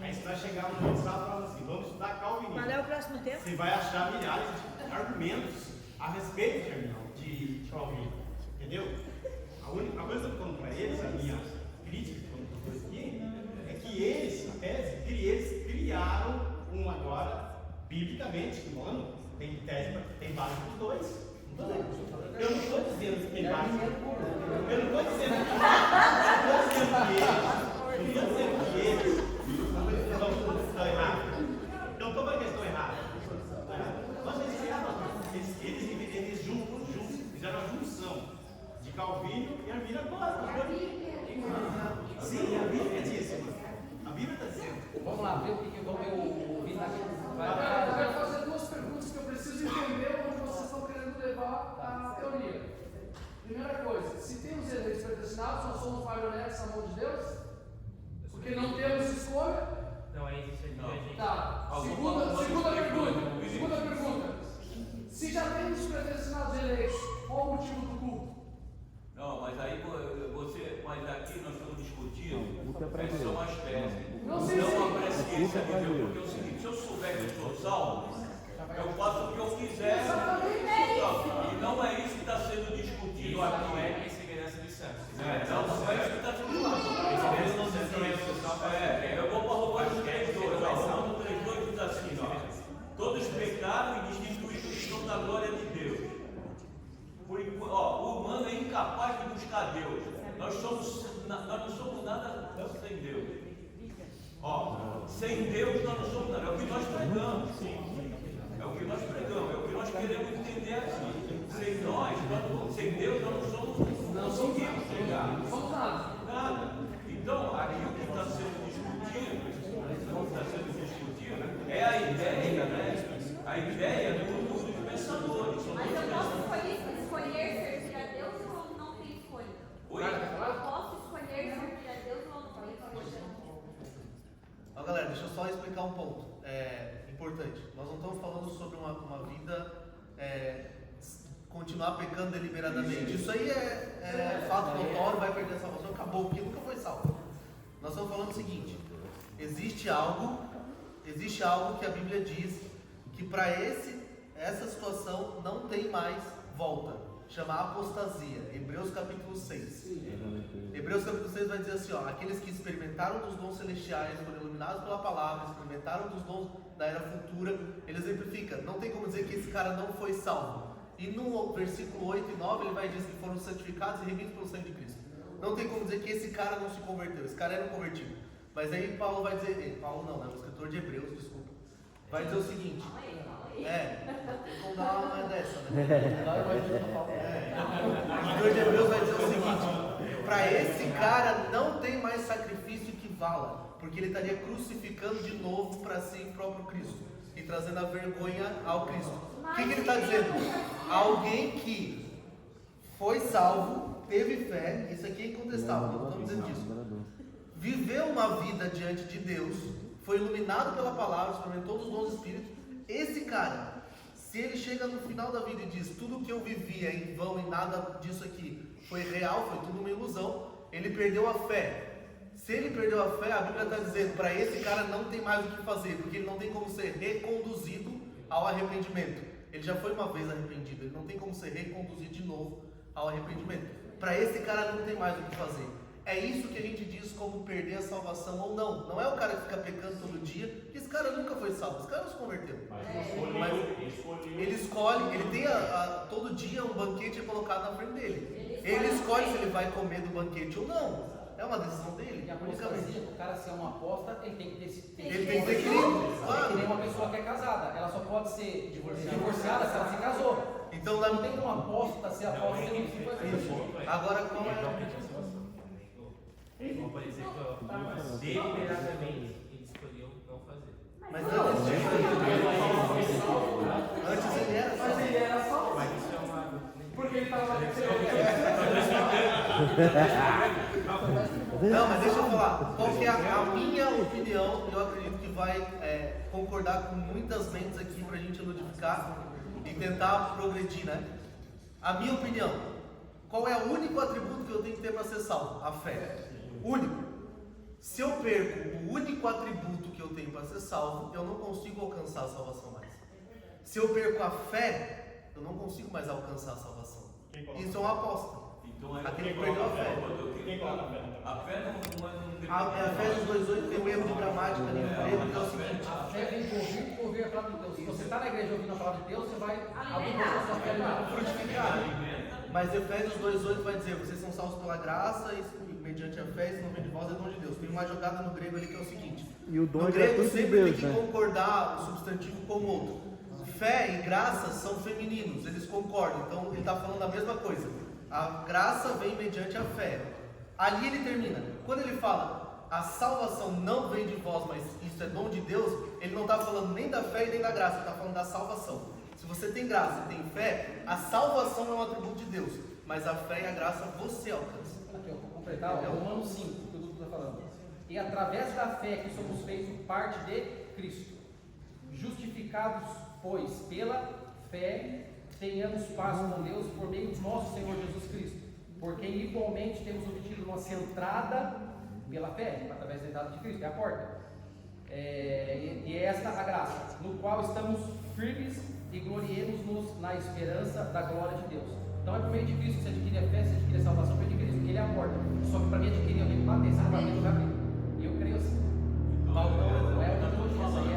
Aí você vai chegar no outro sábado falando assim, vamos estudar Calvinismo. Qual é o próximo tempo? Você vai achar milhares de argumentos a respeito de Calvino. Entendeu? A única coisa que eu estou falando para eles, a minha crítica que eu estou aqui, é que eles biblicamente, mano, tem tese, tem base dos dois. Eu não estou dizendo que tem base. Eu não estou dizendo que eles estão errados. Eu não estou falando que eles estão errados. Mas eles juntos, fizeram a junção de Calvino e Armínio agora. Sim, a Bíblia diz. A Bíblia está dizendo. Vamos lá, ver o que o Vini aqui vai. Eu quero fazer duas perguntas que eu preciso entender onde vocês estão querendo levar a teoria. Primeira coisa, se temos eleitos predestinados, nós somos marionetes na mão de Deus? Porque não temos escolha? Não, é isso aí. Tá. Segunda pergunta. Se já temos predestinados eleitos, qual o motivo do culto? Não, mas aí mas aqui nós estamos discutindo são as teses. Não a presciência de Deus, porque é o seguinte, se eu souber que eu sou salvo, eu faço o que eu quiser. E não é isso que está sendo discutido aqui. Não é perseverança dos santos. Não é isso que está sendo discutido. Eu vou para Romanos 3:2. Romanos 3:2 diz assim, ó. Todos pecaram e destituídos estão da glória de Deus. O humano é incapaz de buscar Deus. Nós não somos nada sem Deus. Sem Deus nós não somos nada. É o que nós pregamos. É o que nós pregamos. É o que nós queremos entender aqui. Sem Deus nós não conseguimos chegar. Não somos nada. Então, aqui o que está sendo discutido é a ideia, né? A ideia dos pensadores. Mas eu posso escolher servir a Deus ou não tenho escolha? Oi? Eu posso escolher servir a Deus ou não tenho escolha? Ó, galera, deixa eu só explicar um ponto importante. Nós não estamos falando sobre uma vida continuar pecando deliberadamente. Isso aí é fato notório, vai perder a salvação, acabou, porque nunca foi salvo. Nós estamos falando o seguinte: existe algo que a Bíblia diz que para essa situação não tem mais volta. Chama apostasia. Hebreus capítulo 6. Hebreus capítulo 6 vai dizer assim, ó: aqueles que experimentaram dos dons celestiais, foram iluminados pela palavra, experimentaram dos dons da era futura. Ele exemplifica, não tem como dizer que esse cara não foi salvo. E no versículo 8 e 9 ele vai dizer que foram santificados e remidos pelo sangue de Cristo. Não tem como dizer que esse cara não se converteu, esse cara era um convertido. Mas aí Paulo vai dizer, Paulo não, né? O escritor de Hebreus, desculpa, vai dizer o seguinte: vamos dar uma dessa, né? O escritor de Hebreus vai dizer o seguinte: para esse cara não tem mais sacrifício que vala, porque ele estaria crucificando de novo para si o próprio Cristo e trazendo a vergonha ao Cristo. O que ele está dizendo? Alguém que foi salvo, teve fé, isso aqui é incontestável, não estamos dizendo disso. Viveu uma vida diante de Deus, foi iluminado pela palavra, experimentou os dons do Espírito. Esse cara, se ele chega no final da vida e diz: tudo que eu vivi é em vão e nada disso aqui foi real, foi tudo uma ilusão, ele perdeu a fé. Se ele perdeu a fé, a Bíblia está dizendo, para esse cara não tem mais o que fazer, porque ele não tem como ser reconduzido ao arrependimento. Ele já foi uma vez arrependido, ele não tem como ser reconduzido de novo ao arrependimento. Para esse cara não tem mais o que fazer. É isso que a gente diz como perder a salvação ou não. Não é o cara que fica pecando todo dia, porque esse cara nunca foi salvo, esse cara não se converteu. Mas ele escolhe, ele tem todo dia um banquete colocado na frente dele. Ele escolhe se ele vai comer do banquete ou não. É uma decisão dele. E a apostasia, o cara ser uma aposta, ele tem que ter ele tem que ter crido. Claro. Que nem uma pessoa que é casada. Ela só pode ser divorciada se ela se casou. Então não tem uma aposta ser aposta sem que se foi isso. Agora, qual é a Por exemplo, deliberadamente ele escolheu não fazer. Mas antes ele era salvo. Mas ele era salvo. Mas isso é uma. Porque ele estava Não, mas deixa eu falar. Qual que é a minha opinião? Eu acredito que vai concordar com muitas mentes aqui pra gente ludificar e tentar progredir, né? A minha opinião: qual é o único atributo que eu tenho que ter para ser salvo? A fé. Único. Se eu perco o único atributo que eu tenho para ser salvo, eu não consigo alcançar a salvação mais. Se eu perco a fé, eu não consigo mais alcançar a salvação. Isso é uma aposta. Então aí Aquele quem que perdeu a coloca fé. quando Quem coloca a fé? a fé não depende. A Efésios 2,8 tem um erro de gramática ali no grego, que é o seguinte. A fé vem de ouvir a palavra de Deus. Se você está na igreja ouvindo a palavra de Deus, você vai abrir a sua fé lá. Frutificar. Mas Efésios 2,8 vai dizer, vocês são salvos pela graça e mediante a fé, isso não vem de vós, é dom de Deus. Tem uma jogada no grego ali que é o seguinte. E o dom No é grego gratuito de sempre Deus, tem que né? concordar o substantivo com o outro. Fé e graça são femininos, eles concordam. Então ele está falando a mesma coisa. A graça vem mediante a fé. Ali ele termina. Quando ele fala, a salvação não vem de vós, mas isso é dom de Deus, ele não está falando nem da fé e nem da graça, ele está falando da salvação. Se você tem graça e tem fé, a salvação é um atributo de Deus, mas a fé e a graça você alcança. Aqui, ó, vou completar, ó, Romanos 5, que o Dudu está falando. E através da fé que somos feitos parte de Cristo, justificados, pois, pela fé, tenhamos paz com Deus por meio do nosso Senhor Jesus Cristo, porque igualmente temos obtido nossa entrada pela fé, através da entrada de Cristo, é a porta. E é esta a graça, no qual estamos firmes e gloriemos-nos na esperança da glória de Deus. Então é por meio de Cristo que você adquire a fé, você adquire a salvação por meio de Cristo, ele é a porta. Só que para mim adquirir eu tenho que bater, se não bater eu já abri. E eu creio assim. Não é uma teologia, essa aí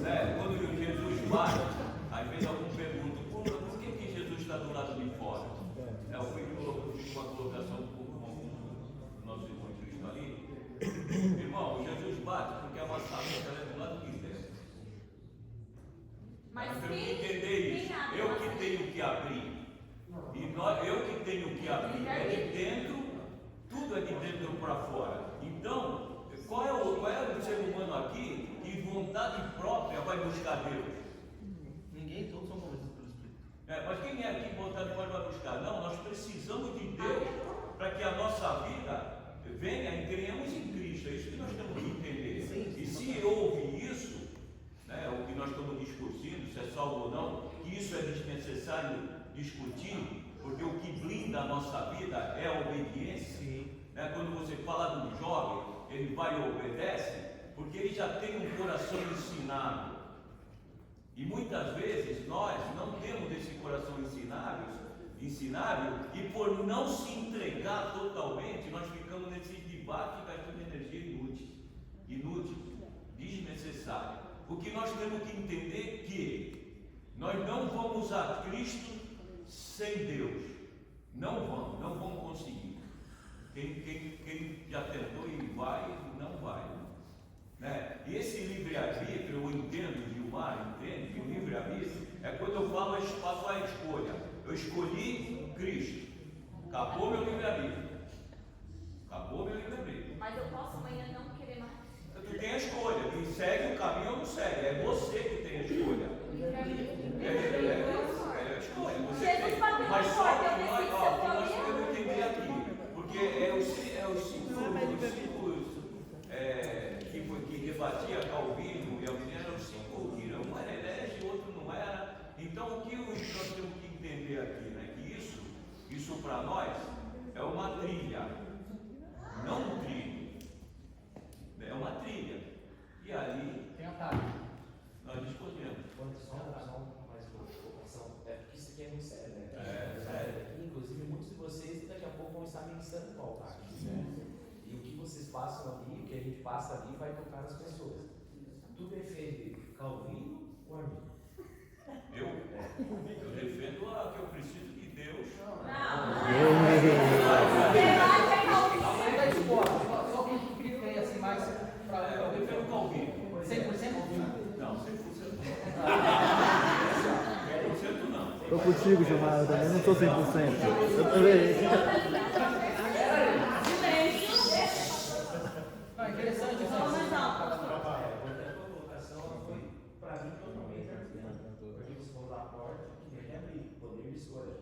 é quando Jesus vai, às vezes algum pergunta, por que Jesus está do lado de fora? Eu fiz uma colocação com o nosso irmão Cristo ali. Irmão, Jesus bate porque a nossa mente é do lado de dentro. Mas Eu tenho que quem entender isso. tem a Eu que tenho que abrir. E eu que tenho que abrir. É de dentro, tudo é de dentro para fora. Então, qual é o ser humano aqui que vontade própria vai buscar Deus? Ninguém, todos são convencidos pelo Espírito. Mas quem é aqui que vontade própria vai buscar? Não, nós precisamos de Deus para que a nossa vida venha e criemos em Cristo. É isso que nós temos que entender. E se houve isso, né, o que nós estamos discutindo, se é salvo ou não, que isso é desnecessário discutir, porque o que blinda a nossa vida é a obediência. Né? Quando você fala de um jovem, ele vai e obedece, porque ele já tem um coração ensinado. E muitas vezes nós não temos esse coração ensinável, e por não se entregar totalmente, nós ficamos nesse debate gastando energia inútil, desnecessária. O que nós temos que entender é que nós não vamos a Cristo sem Deus. Não vamos conseguir. Quem já tentou e vai, não vai. Né? E esse livre-arbítrio, eu entendo, Gilmar, entende que o livre-arbítrio é quando eu falo, eu faço a escolha. Eu escolhi Cristo. Acabou meu livre-arbítrio. Mas eu posso amanhã não querer mais. Tu tem a escolha. Quem segue o caminho ou não segue. É você que tem a escolha. É a escolha. Você tem. Mas só que nós temos que entender aqui. Porque os cinco que debatia Calvino e a menina eram os cinco que um era herege, o outro não era. Então o que nós temos que entender aqui, né? Que isso para nós é uma trilha, não um trilho. É uma trilha. E ali tem atalho. Nós discutimos. Só mais uma colocação. Porque isso aqui é muito sério, né? Sério. Inclusive, muitos de vocês daqui a pouco vão estar ministrando no altar. E o que vocês passam ali, o que a gente passa ali, vai tocar nas pessoas. Tu defende Calvino ou Arminio? Eu defendo que eu preciso de Deus. Só que tem assim mais para eu defendo Calvino. 100%? Não, 100% não. Tô contigo, Gilmar, eu também não sou 100%. Eu também. Não, interessante essa Porque a tua colocação foi, para mim, totalmente argumentada. Porque você falou da porta, que tem que abrir, poder de escolha.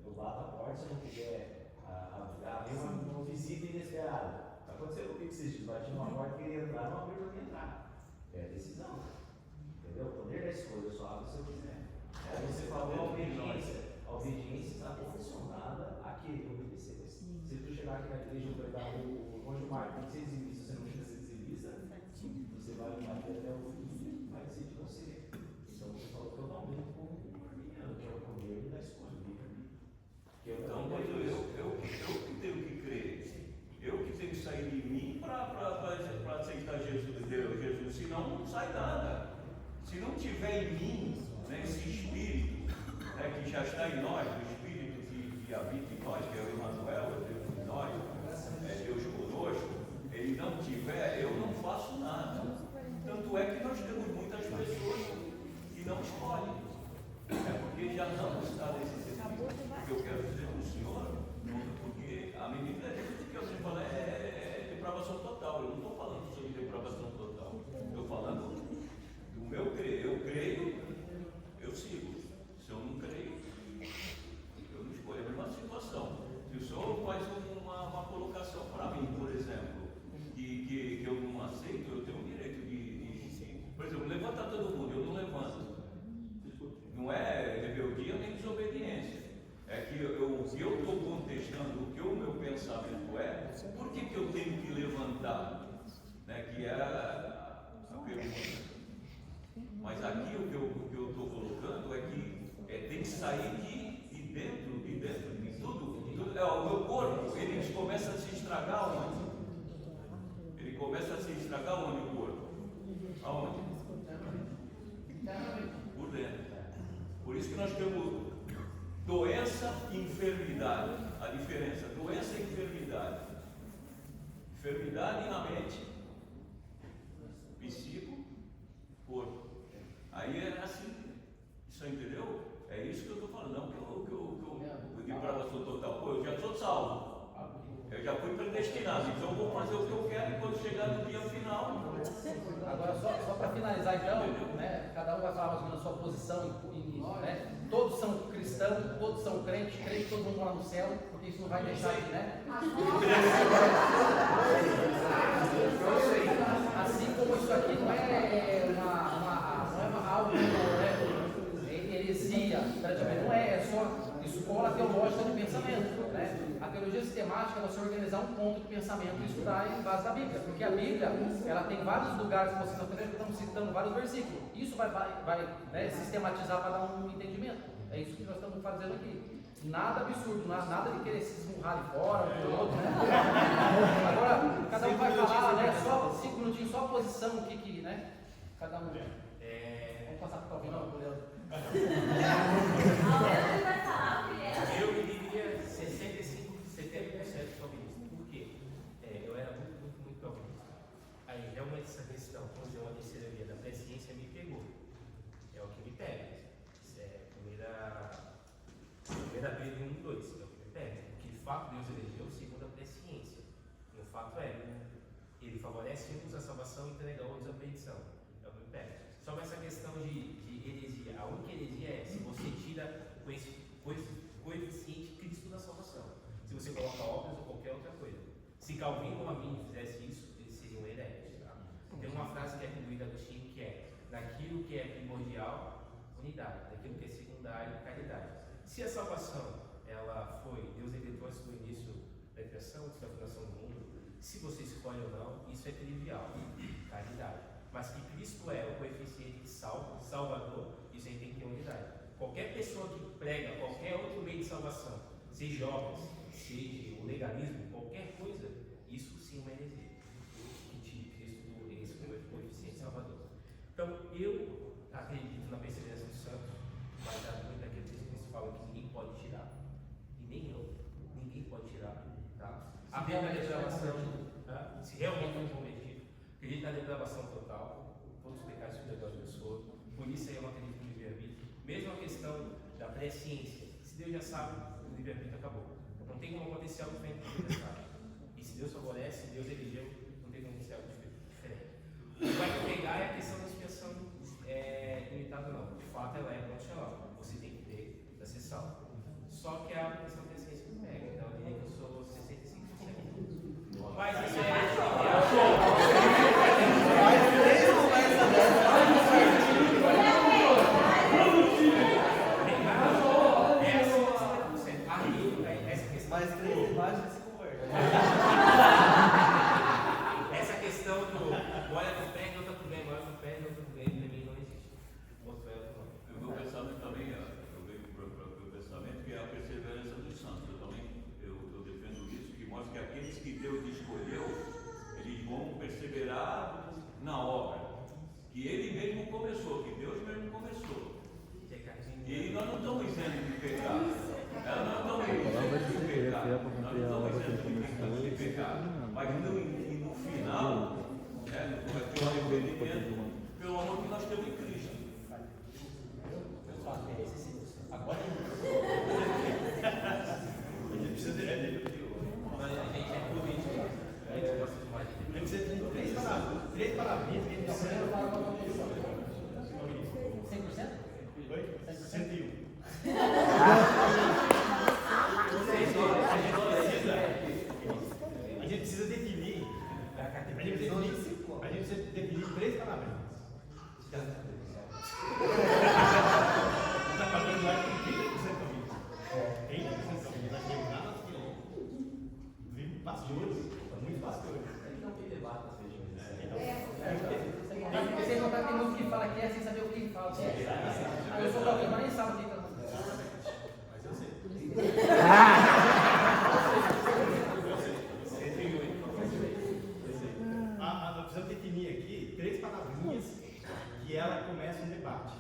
Eu bato a porta, se eu não quiser abrir uma visita inesperada. Aconteceu comigo esses dias, bati numa porta, queria entrar, não abriu para mim entrar. É decisão. Entendeu? O poder da escolha, eu só abro se eu quiser. Aí você falou a obediência. A obediência está condicionada a querer obedecer. Se tu chegar aqui na igreja e perguntar o Gilmar, tem que ser exibista, você não precisa ser exibista, Você vai até o fim, vai decidir você. Então você falou totalmente como um arminiano, que é o comer da escolha, que eu Então, também mas eu que tenho que crer. Eu que tenho que sair de mim para aceitar Jesus. Senão não sai nada. Se não tiver em mim, né, esse Espírito, né, que já está em nós, o Espírito que habita em nós, que é o Emmanuel, é Deus em nós, é Deus conosco, ele não tiver, eu não faço nada. Tanto é que nós temos muitas pessoas que não escolhem, porque já não está nesse sentido. O que eu quero dizer para o senhor, porque a menina que eu sempre falo é depravação total. Eu não estou falando sobre depravação total. Estou falando do meu crer. Eu creio, eu sigo. Se eu não creio, eu não escolho. É a mesma situação. Se o senhor faz uma colocação para mim, por exemplo, que eu não aceito, eu tenho o direito de por exemplo, levantar todo mundo, eu não levanto. Não é rebeldia nem desobediência. É que eu estou contestando o que o meu pensamento é, por que eu tenho que levantar? Né, que é a pergunta. Mas aqui o que eu estou colocando é que tem que sair de dentro de tudo. O meu corpo, ele começa a se estragar onde? Ele começa a se estragar onde o corpo? Aonde? Por dentro. Por isso que nós temos doença e enfermidade. A diferença, doença e enfermidade. Enfermidade na mente, psico, corpo. Aí é assim, isso entendeu? É isso que eu estou falando, não que eu de depravação total. Pô, eu já sou salvo. Eu já fui predestinado, então eu vou fazer o que eu quero e quando chegar no dia final. Agora, só para finalizar então, né, cada um vai falar mais ou menos a sua posição, né? Todos são cristãos, todos são crentes, crentes, todos vão morar no céu, porque isso não vai deixar de, né? Assim como isso aqui não é algo, heresia, não é só escola teológica de pensamento, né? A teologia sistemática é você organizar um ponto de pensamento e estudar em base da Bíblia, porque a Bíblia, ela tem vários lugares que vocês estão citando vários versículos. Isso vai né, sistematizar para dar um entendimento. É isso que nós estamos fazendo aqui. Nada absurdo, nada de querer se esmurrar de fora, do outro, né? Agora, cada um vai falar, né? Só 5 minutinhos, só a posição, o que, né? Cada um. Vamos passar para o final, Leandro. Vai falar, eu diria 65, 70% calvinista. Por quê? Eu era muito calvinista. Aí realmente essa questão, quando eu uma terceira via da presciência, me pegou. É o que me pega. Isso é primeira Pedro 1, 2, é o que me pega. Porque de fato Deus elegeu segundo a presciência. E o fato é, ele favorece uns a salvação e entrega outros a perdição. É o que me pega. Sobre essa questão de heresia, a única heresia é se você tira o coeficiente Cristo da salvação. Se você coloca obras ou qualquer outra coisa. Se Calvino ou Arminio fizesse isso, eles seriam hereges. Tá? Tem uma frase que é atribuída a Agostinho que é: naquilo que é primordial, unidade; naquilo que é secundário, caridade. Se a salvação ela foi, Deus decretou antes do início da criação, antes da fundação do mundo, se você escolhe ou não, isso é trivial, caridade. Mas que Cristo é o coeficiente de salvador, isso aí tem que ter unidade. Qualquer pessoa que prega qualquer outro meio de salvação, seja obras, seja o legalismo, qualquer coisa, isso sim é uma heresia. Que tire Cristo do esse coeficiente salvador. Então, eu acredito na perseverança do santo, mas há muito daquele texto que fala que ninguém pode tirar. E nem eu. Ninguém pode tirar. Tá? A depravação, se realmente não cometido, acredito na depravação total, todos os pecados que Deus abençoou. Por isso aí eu não acredito no livre-arbítrio. Mesmo a questão da presciência. Se Deus já sabe, o livre-arbítrio acabou. Não tem como acontecer algo diferente do que Deus sabe. E se Deus favorece, Deus elegeu, não tem como acontecer algo diferente. O que vai pegar é a questão da expiação limitada, não. De fato, ela é condicional. Você tem que ter da ser salvo. Só que a questão da presciência que pega. Então, eu diria que eu sou 65%. Mas isso Mais 3 imagens se convertem. essa questão Olha com perna, outra com bem, olha com perna, outra com bem, para mim não existe. O meu pensamento também, eu venho para o meu pensamento, que é a perseverança dos santos. Eu defendo isso, que mostra que aqueles que Deus escolheu, eles vão perseverar na obra, que Ele mesmo começou, que Deus mesmo começou. E nós não estamos isentos de pecar. Nós não estamos isentos de pecar. Nós não estamos isentos de pecar. Mas no final, né, vai ter um arrependimento pelo amor que nós temos em Cristo. Agora a gente precisa de três palavrinhas que a gente precisa. 100%? Oi? 101. A gente precisa definir. A gente precisa definir três palavras. Está falando lá com 30% comigo. 30% comigo. Nós temos lá, nós temos. Vivo pastores, muitos pastores. Não tem debate às vezes. Vocês notaram que tem muito que fala aqui é sem saber o que fala. Aí eu sou da mas nem sabe o que está falando. Mas eu sei. Nós precisamos definir aqui três palavrinhas que ela começa um debate.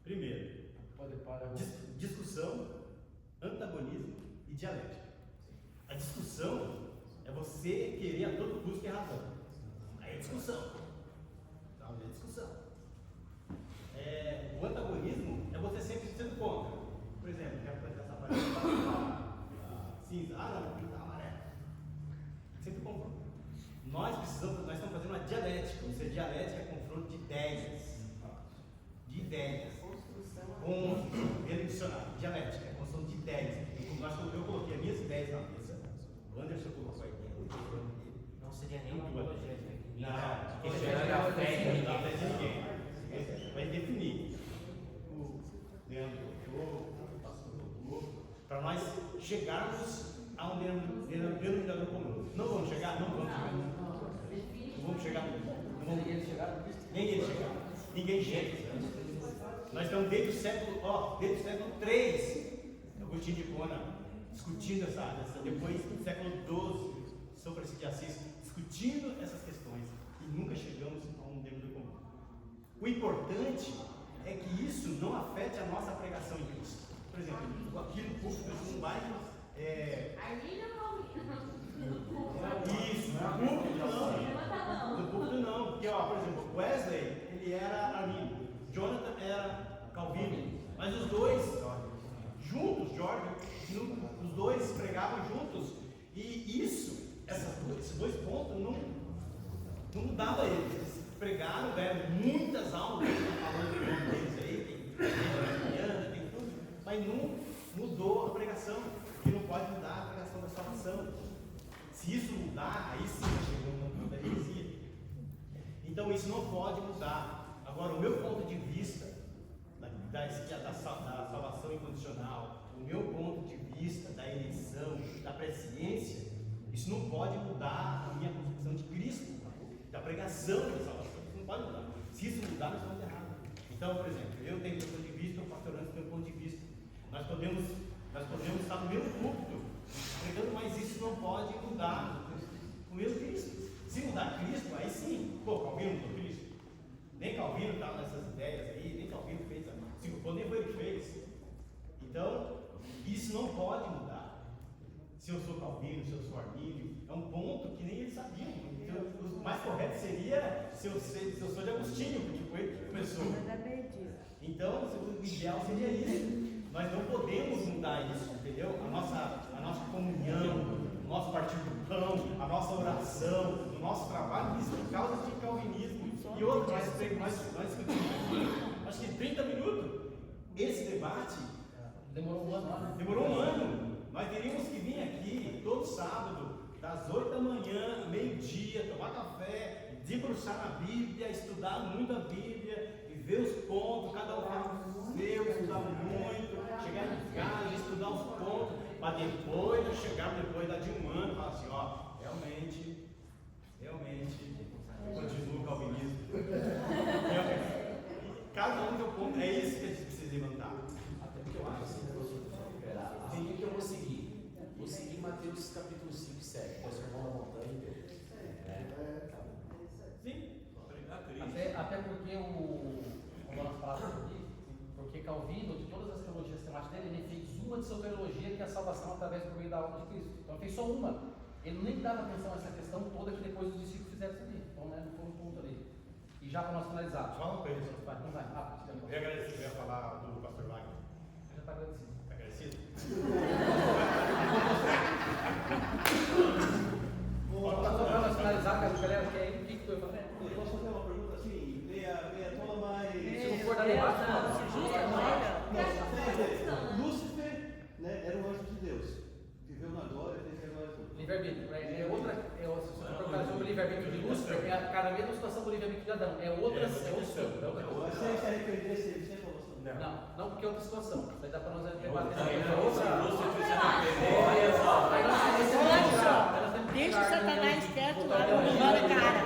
Primeiro, discussão, antagonismo e dialética. A discussão é você querer a todo custo ter razão. Aí é discussão. Então, é discussão. O antagonismo é você sempre sendo contra. Por exemplo, quero plantar essa parede cinza. Não, pintar amarelo. Sempre contra. Nós estamos fazendo uma dialética. Isso é dialética, é confronto de ideias. De ideias. Com pelo dicionário. Dialética, é construção de ideias. Eu coloquei as minhas ideias na mesa. O Anderson colocou a ideia. Não seria nenhuma apologia. Não, Questionando a fé de ninguém. Vai definir o Leandro para nós chegarmos a um denominador comum. Não vamos chegar? Não vamos chegar. Não vamos chegar. Ninguém chega. Nós estamos desde o século 3, Agostinho de Hipona, discutindo depois do século 12, São Francisco de Assis, discutindo essas questões e nunca chegamos a um denominador comum. O importante é que isso não afete a nossa pregação em Cristo. Por exemplo, aqui no púlpito não vai. Arminha ou Isso, no púlpito não. Porque, por exemplo, Wesley, ele era armínio, Jonathan era calvino, mas os dois, juntos, os dois pregavam juntos, e esses dois pontos não mudavam eles. Eles pregaram, deram muitas aulas, falando deles aí, tem tudo, mas não mudou a pregação, porque não pode mudar a pregação da salvação. Se isso mudar, aí sim chegou no ponto da heresia. Então isso não pode mudar. Agora, o meu ponto de vista da salvação incondicional, o meu ponto de vista da eleição, da presciência, isso não pode mudar a minha concepção de Cristo, da pregação da salvação. Isso não pode mudar. Se isso mudar, nós estamos errados. Então, por exemplo, eu tenho meu ponto de vista, o pastor Anderson tem um ponto de vista. Nós podemos estar no mesmo púlpito pregando, mas isso não pode mudar o mesmo Cristo. Se mudar Cristo, aí sim. Calvino mudou Cristo. Nem Calvino estava nessas ideias aí, nem Calvino fez. Nem foi ele que fez. Então, isso não pode mudar. Se eu sou Calvino, se eu sou Armínio, é um ponto que nem eles sabiam. Então, o mais correto seria se eu sou de Agostinho, porque foi ele que começou. Então, o ideal seria isso. Nós não podemos mudar isso, entendeu? A nossa comunhão, o nosso partir do pão, a nossa oração, o nosso trabalho, isso por causa de calvinismo. E outro, nós discutimos aqui, acho que 30 minutos. Esse debate demorou um ano. Demorou um ano. Nós teríamos que vir aqui todo sábado, das 8 da manhã, meio-dia, tomar café, debruçar na Bíblia, estudar muito a Bíblia, e ver os pontos, cada um fala o seu, estudar muito, chegar em casa, estudar os pontos, para depois chegar de um ano e falar assim, realmente, eu continuo calvinista. Calvino, de todas as teologias temáticas dele, ele fez uma de soteriologia, que é a salvação através do meio da alma de Cristo. Então ele fez só uma. Ele nem dava atenção a essa questão toda que depois os discípulos fizeram isso ali. Então, né, não foi um ponto ali. E já para nós finalizar. Só uma coisa. Vai, não vai. Rápido. Eu ia agradecer, eu ia falar do pastor Wagner. Já está agradecido. Está agradecido? Só para nós finalizar, galera, que aí o que eu ia falar? Eu posso fazer uma pergunta assim, meia tola, mas... Se não for da debate, Lúcifer, né, era um anjo de Deus. Viveu na glória, teve a glória toda. livre-arbítrio. É outra. Se você perguntar sobre o livre-arbítrio de Lúcifer, é a mesma situação do livre-arbítrio de Adão. É outra situação. Mas você se arrependesse, ele sempre falou assim. Não, porque é outra situação. Vai dar para nós debater. Deixa o Satanás quieto lá, não manda cara.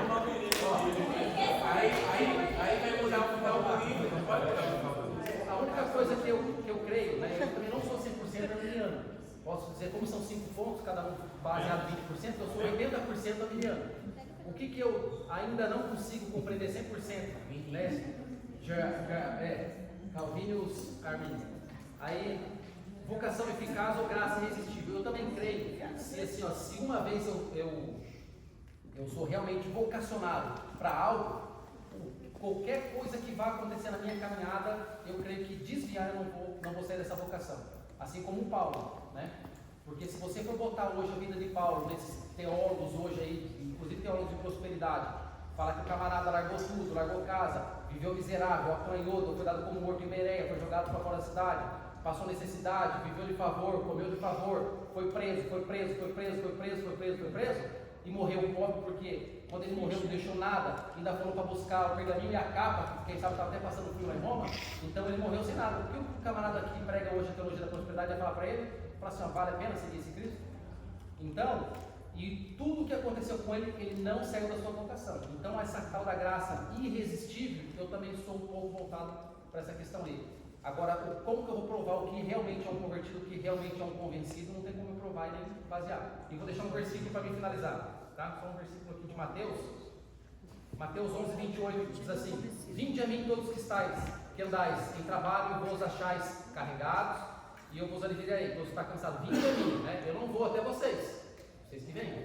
Aí vai mudar o final do livro, não pode mudar o final do livro. A única coisa que eu creio, né, eu também não sou 100% arminiano. Posso dizer, como são 5 pontos, cada um baseado em 20%, eu sou 80% arminiano. O que eu ainda não consigo compreender 100%, né? Calvinus Arminius. Aí, vocação eficaz ou graça irresistível. Eu também creio, se uma vez eu sou realmente vocacionado para algo, qualquer coisa que vá acontecer na minha caminhada, eu creio que desviar eu não vou sair dessa vocação. Assim como o Paulo, né? Porque se você for botar hoje a vida de Paulo, nesses teólogos hoje aí, inclusive teólogos de prosperidade, fala que o camarada largou tudo, largou casa, viveu miserável, apanhou, foi dado como morto em Bereia, foi jogado para fora da cidade, passou necessidade, viveu de favor, comeu de favor, foi preso, e morreu pobre porque quando ele morreu não deixou nada, ainda falou para buscar o pergaminho e a capa, quem sabe estava até passando frio lá em Roma, então ele morreu sem nada. O que o camarada que prega hoje a teologia da prosperidade vai falar para ele? Fala assim, vale a pena seguir esse Cristo? Então, e tudo o que aconteceu com ele, ele não saiu da sua vocação. Então essa tal da graça irresistível, eu também sou um pouco voltado para essa questão aí. Agora, como que eu vou provar o que realmente é um convertido, o que realmente é um convencido? Não tem como eu provar e nem basear. E vou deixar um versículo para mim finalizar, tá? Só um versículo aqui de Mateus. Mateus 11, 28, diz assim: Vinde a mim todos que estáis, que andais em trabalho e vos achais carregados, e eu vos aliviarei. Você está cansado, vinde a mim, né? Eu não vou até vocês que venham.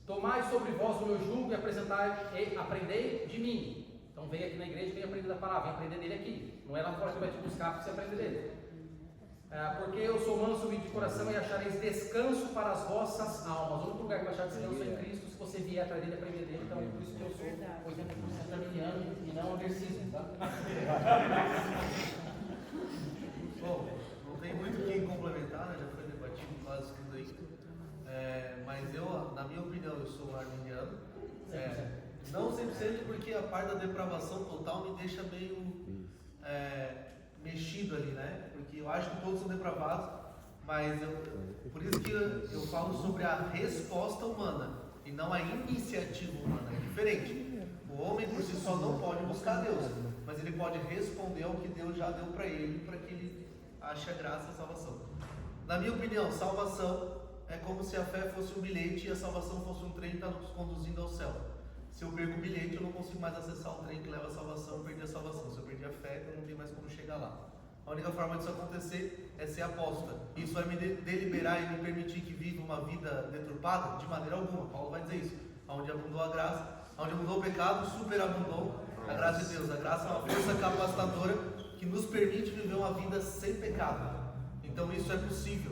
Tomai sobre vós o meu jugo e aprendei de mim. Então vem aqui na igreja e vem aprender da palavra, vem aprender dele aqui. Não é lá fora que vai te buscar para você aprender dele. Porque eu sou manso e humilde de coração e achareis descanso para as vossas almas. O único lugar que vai achar descanso é em Cristo, se você vier atrás dele e aprender dele. Então é por isso que eu sou 80% arminiano e não aversivo, tá? Bom, não tem muito o que complementar, né? Já foi debatido quase tudo aí. Mas eu, na minha opinião, eu sou arminiano. Não 100% porque a parte da depravação total me deixa meio mexido ali, né? Porque eu acho que todos são depravados, mas por isso que eu falo sobre a resposta humana e não a iniciativa humana. É diferente. O homem por si só não pode buscar Deus, mas ele pode responder ao que Deus já deu para ele, para que ele ache a graça e a salvação. Na minha opinião, salvação é como se a fé fosse um bilhete e a salvação fosse um trem que está nos conduzindo ao céu. Se eu perco o bilhete, eu não consigo mais acessar o trem que leva a salvação, eu perdi a salvação. Se eu perdi a fé, eu não tenho mais como chegar lá. A única forma disso acontecer é ser apóstata. Isso vai me deliberar e me permitir que viva uma vida deturpada? De maneira alguma. Paulo vai dizer isso. Onde abundou a graça, onde abundou o pecado, superabundou a graça de Deus. A graça é uma força capacitadora que nos permite viver uma vida sem pecado. Então isso é possível.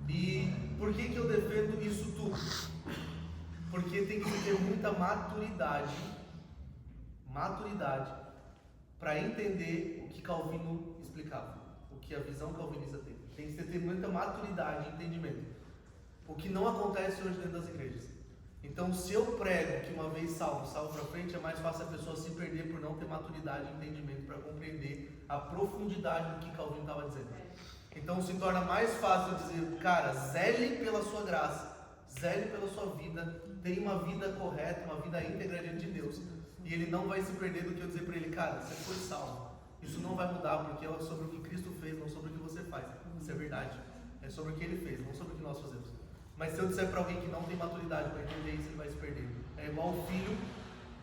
E por que eu defendo isso tudo? Porque tem que ter muita maturidade para entender o que Calvino explicava, o que a visão calvinista tem. Tem que ter muita maturidade e entendimento, o que não acontece hoje dentro das igrejas. Então, se eu prego que uma vez salvo para frente, é mais fácil a pessoa se perder por não ter maturidade e entendimento para compreender a profundidade do que Calvino estava dizendo. Então, se torna mais fácil dizer, cara, zele pela sua graça, zele pela sua vida, tenha uma vida correta, uma vida íntegra diante de Deus. E ele não vai se perder do que eu dizer para ele, cara, você foi salvo. Isso não vai mudar, porque é sobre o que Cristo fez, não sobre o que você faz. Isso é verdade. É sobre o que ele fez, não sobre o que nós fazemos. Mas se eu disser para alguém que não tem maturidade para entender isso, ele vai se perder. É igual o filho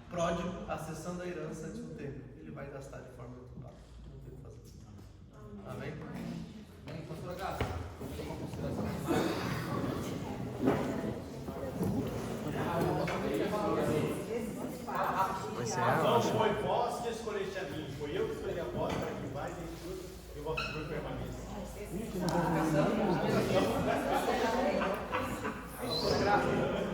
pródigo acessando a herança antes do tempo. Ele vai gastar de forma deturpada. Não tem o que fazer. Amém? Amém. Pastora Gasta, tem uma consideração Não foi vós que escolheste a mim, foi eu que escolhi a vós para que vais em tudo e o vosso fruto permaneça. Pastora Graça.